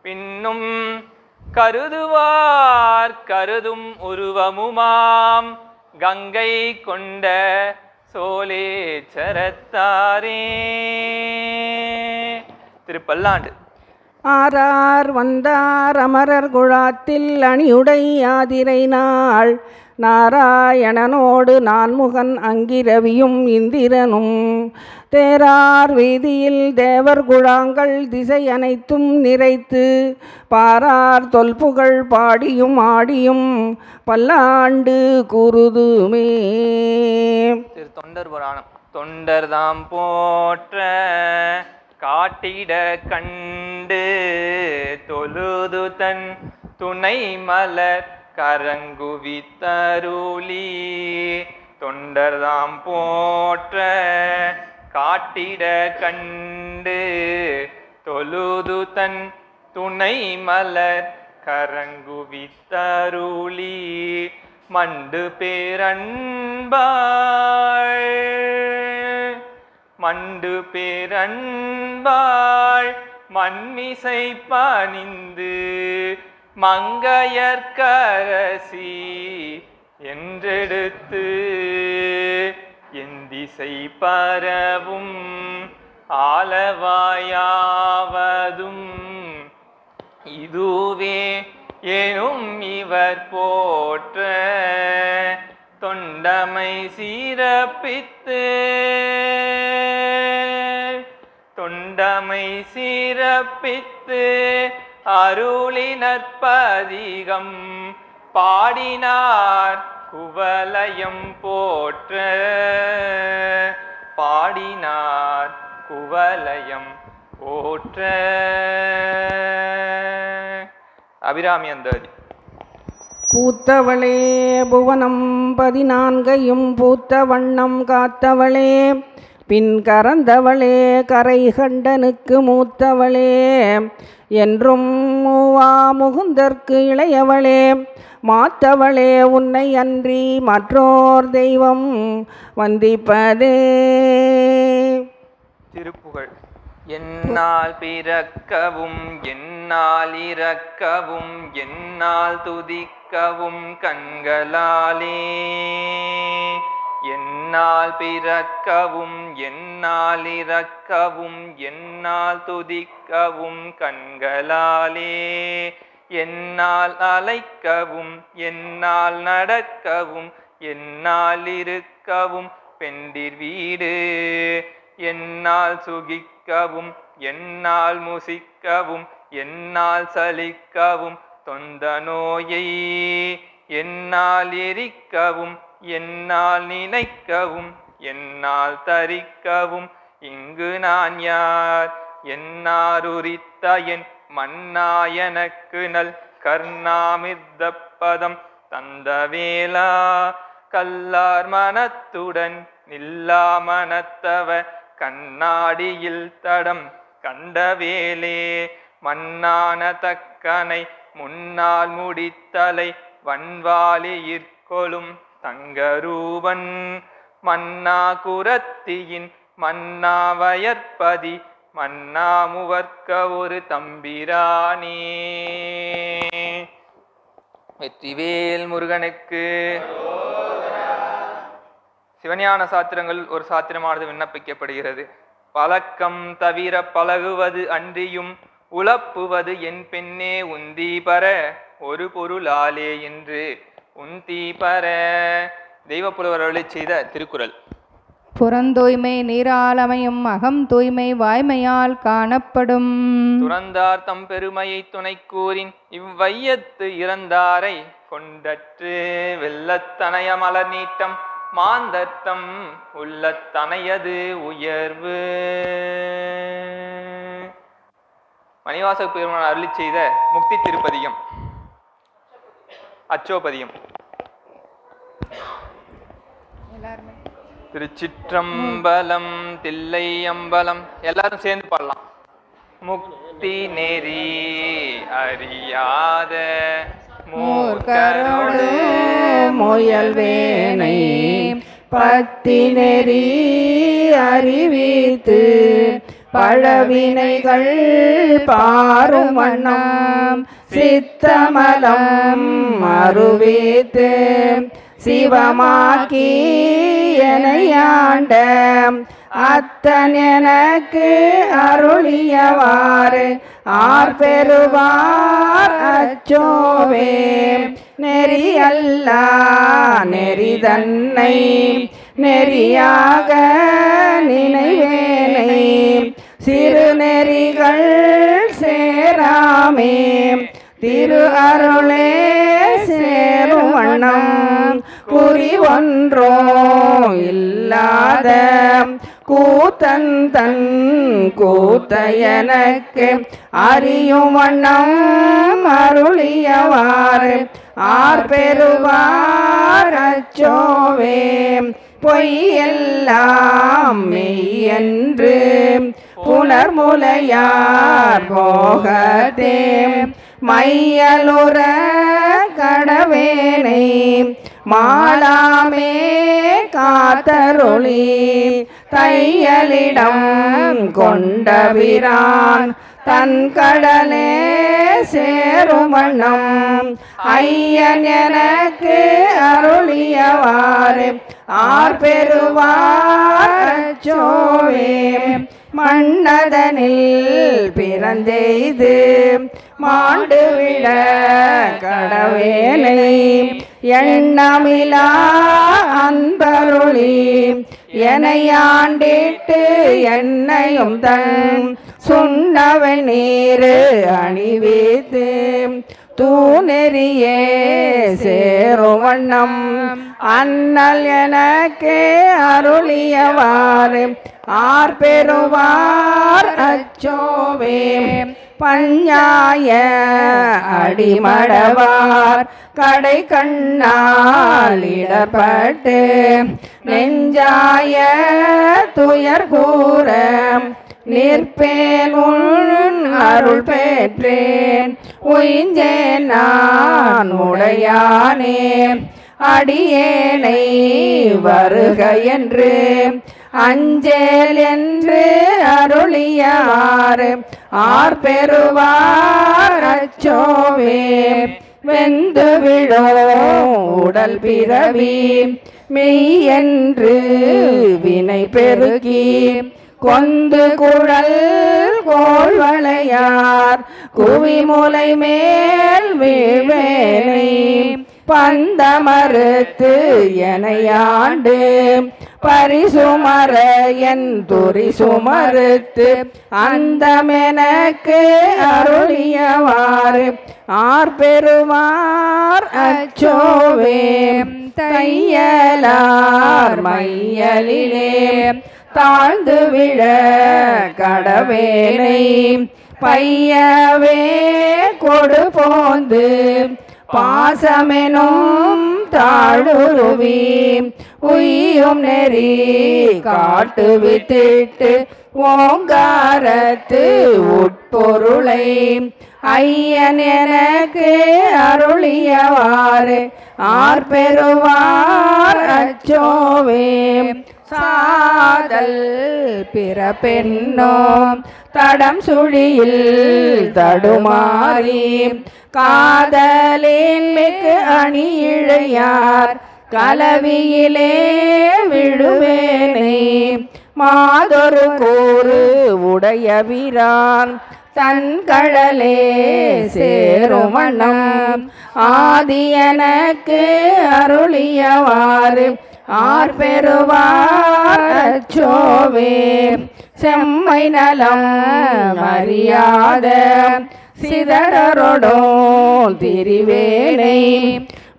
பின்னும் கருதுவார் கருதும் உருவமுமாம் கங்கை கொண்ட சோலேச்சரத்தாரே. திருப்பல்லாண்டு. ஆரார் வந்தார் அமரர் குழாத்தில் அணியுடை ஆதிரை நாள் நாராயணனோடு நான்முகன் அங்கிரவியும் இந்திரனும் தேரார் வீதியில் தேவர் குழாங்கள் திசை அனைத்தும் நிறைத்து பாரார் தொல்புகழ் பாடியும் ஆடியும் பல்லாண்டு கூறுதுமே. திரு தொண்டர் புராணம். தொண்டர்தாம் போற்ற காட்டிட கண்டு தொழுது தன் துணை மலர் கரங்குவித்தருளி தொண்டர்தாம் போற்ற காட்டிட கண்டு தொழுது தன் துணை மலர் கரங்குவித்தருளி மண்டு பேரன்பாள் மண்மிசை பணிந்து மங்கையர்க்கரசி என்றெடுத்து எந்திசை பரவும் ஆலவாயாவதும் இதுவே எனும் இவர் போற்ற தொண்டமை சீரப்பித்து அருளினற்பதிகம் பாடினார் குவலயம் போற்ற அபிராமி அந்தாதி. பூத்தவளே புவனம் 14 பூத்த வண்ணம் காத்தவளே பின் கறந்தவளே கரை கண்டனுக்கு மூத்தவளே என்றும் மூவா முகுந்தற்கு இளையவளே மாத்தவளே உன்னை அன்றி மற்றோர் தெய்வம் வந்திப்பதே. திருப்புகழ். என்னால் பிறக்கவும் என்னால் இறக்கவும் என்னால் துதிக்கவும் கண்களாலே என்னால் பிறக்கவும் என்னால் இறக்கவும் என்னால் துதிக்கவும் கண்களாலே என்னால் அழைக்கவும் என்னால் நடக்கவும் என்னால் இருக்கவும் பெண்டிர் வீடு என்னால் சுகிக்கவும் என்னால் முசிக்கவும் என்னால் சலிக்கவும் தொந்த நோயை என்னால் எரிக்கவும் என்னால் நினைக்கவும் என்னால் தரிக்கவும் இங்கு நான் யார் என்னார் உரித்த என் மன்னா எனக்கு நல் கர்ணாமிர்த பதம் தந்த வேளா கல்லார் மனத்துடன் நில்லா மனத்தவ கண்ணாடியில் தடம் கண்டவேலே மன்னான தக்கனை முன்னால் முடித்தலை வன்வாலியிற்கொளும் தங்கரூபன் மன்னா குரத்தியின் மன்னா வயற்பதி மன்னா முவர்க்க ஒரு தம்பிரானே. வெற்றிவேல் முருகனுக்கு. சிவஞான சாத்திரங்கள் ஒரு சாத்திரமானது விண்ணப்பிக்கப்படுகிறது. பழக்கம் தவிர பழகுவது அன்றியும் உழப்புவது என் பெண்ணே உந்தி பர ஒரு பொருளாலே என்று உந்தி பர. தெய்வ புலவர் அருளி செய்த திருக்குறள். புறந்தூய்மை நீரால் அமையும், அகம் தூய்மை வாய்மையால் காணப்படும். துறந்தார் தம் பெருமையை துணை கூறின் இவ்வையத்து இறந்தாரை கொண்டற்று வெள்ளத்தனைய மலர் நீட்டம் மாந்தத்தம் உள்ளத்தனையது உயர்வு. மணிவாசக பெருமான் அருளி செய்த முக்தி திருப்பதிகம், அச்சோபதியம். திருச்சிற்றம்பலம் தில்லை அம்பலம். எல்லாரும் சேர்ந்து பாடலாம். முக்தி நெறி அறியாத மூர்க்கரோடு முயல்வேனை பத்தி நெறி அறிவித்து பழவினைகள் பாரும் வண்ணம் சித்தமலம் அருவித்து சிவமாக்கி எனையாண்ட அத்தன் எனக்கு அருளியவாறு ஆர்பெறுவார் அச்சோவே. நெறியல்லா நெறிதன்னை நெறியாக நினைவேனை சிறு நெறிகள் சேராமே திரு அருளே சேரும் வண்ணம் குறி ஒன்றோ இல்லாத கூத்தன் தன் கூத்த எனக்கு அறியும் வண்ணம் அருளியவாறு ஆர்பெறுவார் அச்சோவே. பொய்யெல்லாம் மெய்யென்று புனர்முலையார் போகத்தே மையலுற கடவேனை மாலாமே காத்தருளி தையலிடம் கொண்டபிரான் தன் கடலே சேரும் வண்ணம் ஐயன் எனக்கு அருளியவாறு ஆர்பெறுவார் அச்சோவே. மன்னதனில் பிறந்தெய்து மாண்டுவிட கடவேனை எண்ணமிலா அன்பருளி எனையாண்டிட்டு என்னையும் தன் சுண்ணவன் நீரு அணிவித்து தூநெறியே சேரும் வண்ணம் அண்ணல் எனக்கு அருளியவாறு ஆர்பெறுவார் அச்சோவே. பஞ்சாய அடிமடவார் கடை கண்ணால் இடப்பட்டு நெஞ்சாய துயர் கூற நிற்பேன் உன் அருள் பெற்றேன் உயிஞ்சேன் நான் உடையானே அடியேனை வருக என்று அஞ்சேல் என்று அருளியாறு ஆர்பெறுவார் அச்சோவே. வெந்து விழோ உடல் பிறவி மெய்யென்று வினை பெருகி கொந்து குழல் கோள்வளையார் குவிமுலை மேல் வீழ்வேனை பந்தமறுத்து எனையாண்டு பரிசுமர என் துரி சுமறுத்து அந்தமெனக்கு அருளியவாறு ஆர்பெறுவார் அச்சோவே. தையலார் மையலிலே தாழ்ந்து விழ கடவேனை பையவே கொடு போந்து பாசமெனும் தாழுருவி உய்யும் நெறி காட்டு வித்திட்டு ஓங்காரத்து உட்பொருளை ஐயன் எனக்கு அருளியவாறு ஆர்பெறுவார் அச்சோவே. சாதல் பிறப்பென்னோ தடம் சுழியில் தடுமாறி காதலின் மிக்கு அணி இழையார் கலவியிலே விழுவேனே மாதொரு கூறு உடைய வீரான் தன் கடலே சேரும் வண்ணம் ஆதி எனக்கு அருளியவாறு ஆர் பெறுவார் அச்சோவே செம்மை நலம் அறியாத சிதறொடோ திரிவேனை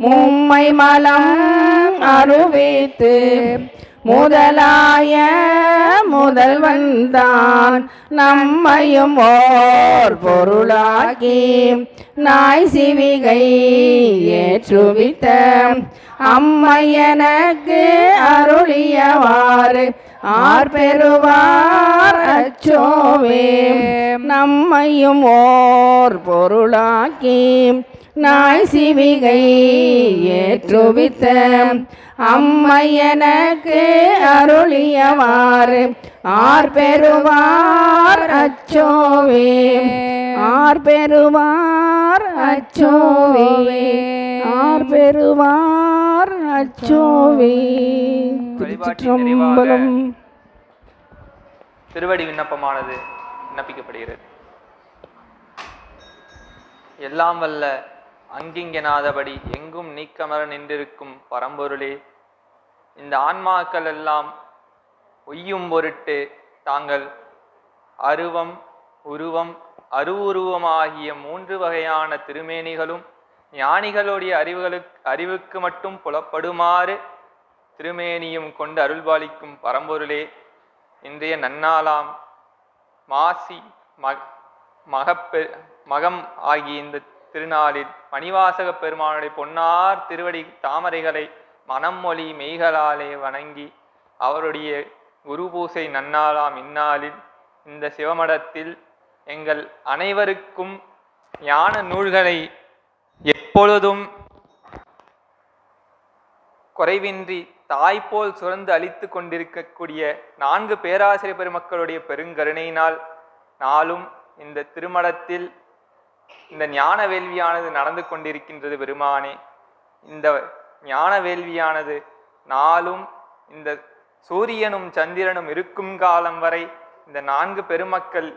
மும்மை மலம் அருவித்து முதலாய முதல்வன்தான் நம்மையும் ஓர் பொருளாக்கி நாய் சிவிகை ஏற்றுவித்த அம்மை எனக்கு அருளியவாறு ஆர் பெறுவார் அச்சோவே நம்மையும் ஓர் பொருளாக்கி நாய் சிவிகை ஏற்றுவித்த அம்மை எனக்கு அருளியவாறு ஆர் பெறுவார் அச்சோவே ஆர் பெறுவார் அச்சோவே ஆர் பெறுவார் அச்சோவே. திருச்சிற்றம்பலம். திருவடி விண்ணப்பமானது விண்ணப்பிக்கப்படுகிறது. எல்லாம் வல்ல அங்கிங்கனாதபடி எங்கும் நீக்கமர நின்றிருக்கும் பரம்பொருளே, இந்த ஆன்மாக்கள் எல்லாம் ஒய்யும் பொருட்டு தாங்கள் அருவம் உருவம் அருவுருவமாகிய 3 வகையான திருமேனிகளும் ஞானிகளுடைய அறிவுக்கு மட்டும் புலப்படுமாறு திருமேனியும் கொண்டு அருள்பாலிக்கும் பரம்பொருளே, இன்றைய நன்னாளாம் மாசி மகம் ஆகிய இந்த திருநாளில் மணிவாசக பெருமானுடைய பொன்னார் திருவடி தாமரைகளை மனம் மொழி மெய்களாலே வணங்கி அவருடைய குரு பூசை நன்னாளாம் இந்நாளில் இந்த சிவமடத்தில் எங்கள் அனைவருக்கும் ஞான நூல்களை எப்பொழுதும் குறைவின்றி தாய்போல் சுரந்து அளித்து கொண்டிருக்கக்கூடிய 4 பேராசிரியர் பெருமக்களுடைய பெருங்கருணையினால் நாளும் இந்த திருமடத்தில் இந்த ஞான வேள்வியானது நடந்து கொண்டிருக்கின்றது. பெருமானே, இந்த ஞான வேள்வியானது நாளும் இந்த சூரியனும் சந்திரனும் இருக்கும் காலம் வரை இந்த 4 பெருமக்கள்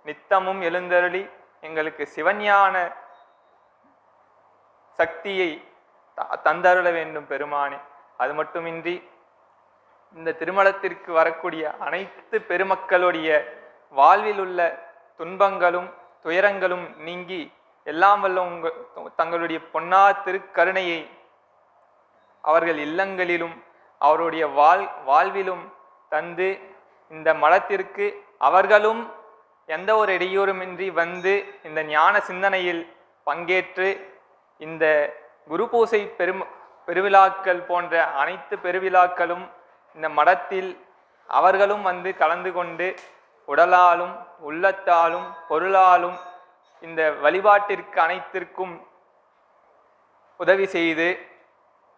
நித்தமும் எழுந்தருளி எங்களுக்கு சிவஞான சக்தியை தந்தருள வேண்டும் பெருமானே. அது மட்டுமின்றி இந்த திருமணத்திற்கு வரக்கூடிய அனைத்து பெருமக்களுடைய வாழ்வில் உள்ள துன்பங்களும் துயரங்களும் நீங்கி எல்லாம் வல்ல தங்களுடைய பொன்னா திருக்கருணையை அவர்கள் இல்லங்களிலும் அவருடைய வாழ்விலும் தந்து இந்த மடத்திற்கு அவர்களும் எந்த ஒரு இடையூறுமின்றி வந்து இந்த ஞான சிந்தனையில் பங்கேற்று இந்த குரு பூசை பெருவிழாக்கள் போன்ற அனைத்து பெருவிழாக்களும் இந்த மடத்தில் அவர்களும் வந்து கலந்து கொண்டு உடலாலும் உள்ளத்தாலும் பொருளாலும் இந்த வழிபாட்டிற்கு அனைத்திற்கும் உதவி செய்து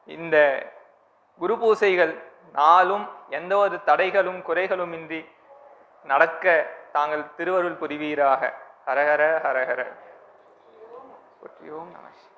இந்த குரு பூசைகள் நாளும் எந்த ஒரு தடைகளும் குறைகளும் இன்றி நடக்க தாங்கள் திருவருள் புரிவீராக. ஹரஹர ஹரஹர. ஓம் நம சிவாய.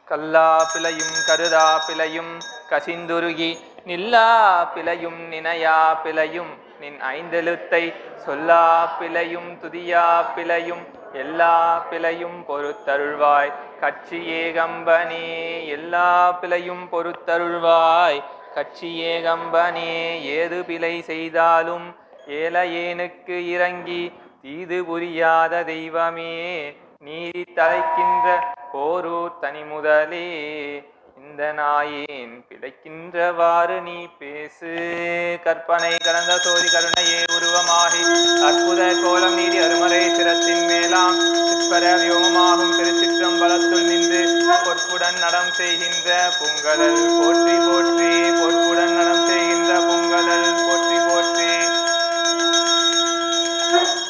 கல்லா பிழையும் கருதா பிழையும் கசிந்துருகி நில்லா பிழையும் நினையா பிழையும் நின் 5 எழுத்தை சொல்லா பிழையும் துதியா பிழையும் எல்லா பிழையும் பொறுத்தருள்வாய் கட்சி ஏகம்பனே. எல்லா பிழையும் பொறுத்தருள்வாய் கட்சி ஏகம்பனே. ஏது பிழை செய்தாலும் ஏழையேனுக்கு இறங்கி தீது புரியாத தெய்வமே. நீதி தலைக்கின்ற போரூர் தனி முதலே. இந்த நாயேன் பிழைக்கின்றவாறு நீ பேசு. கற்பனை கலந்த சோதி கருணையே உருவமாகி அற்புத கோலம் நீதி அருமறை சிரத்தின் மேலாம் சிற்பர வியோகமாகும் திருச்சிற்றம்பலத்துள் நின்று பொற்புடன் நடம் செய்கின்ற பொங்கலல் போற்றி போற்றி. பொற்புடன் நடம் செய்கின்ற பொங்கலல் போற்றி போற்றி.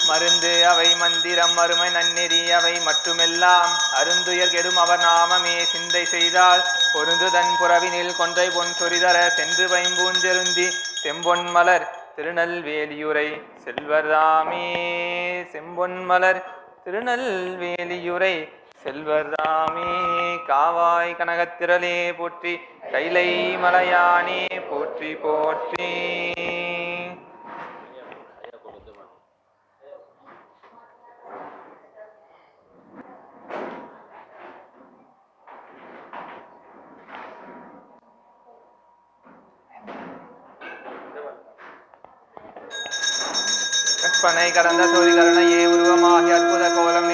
மருந்து அவை மந்திரம் அருமை நன்னெறி அவை மட்டுமெல்லாம் அருந்துயர் கெடும் அவர் நாமமே சிந்தை செய்தால் பொருந்துதன் புறவினில் கொன்றை பொன் சொரிதர சென்று பைம்பூஞ்செருந்தி செம்பொன் மலர் திருநெல்வேலியுரை செல்வர்தாமே. செம்பொன் மலர் திருநெல்வேலியுரை செல்வர்தாமே. காவாய் கனகத்திரளே போற்றி, கைலை மலையானே போற்றி போற்றி. கற்பனை கடந்த சோதிகரணையே உருவமாகி அற்புத கோலம்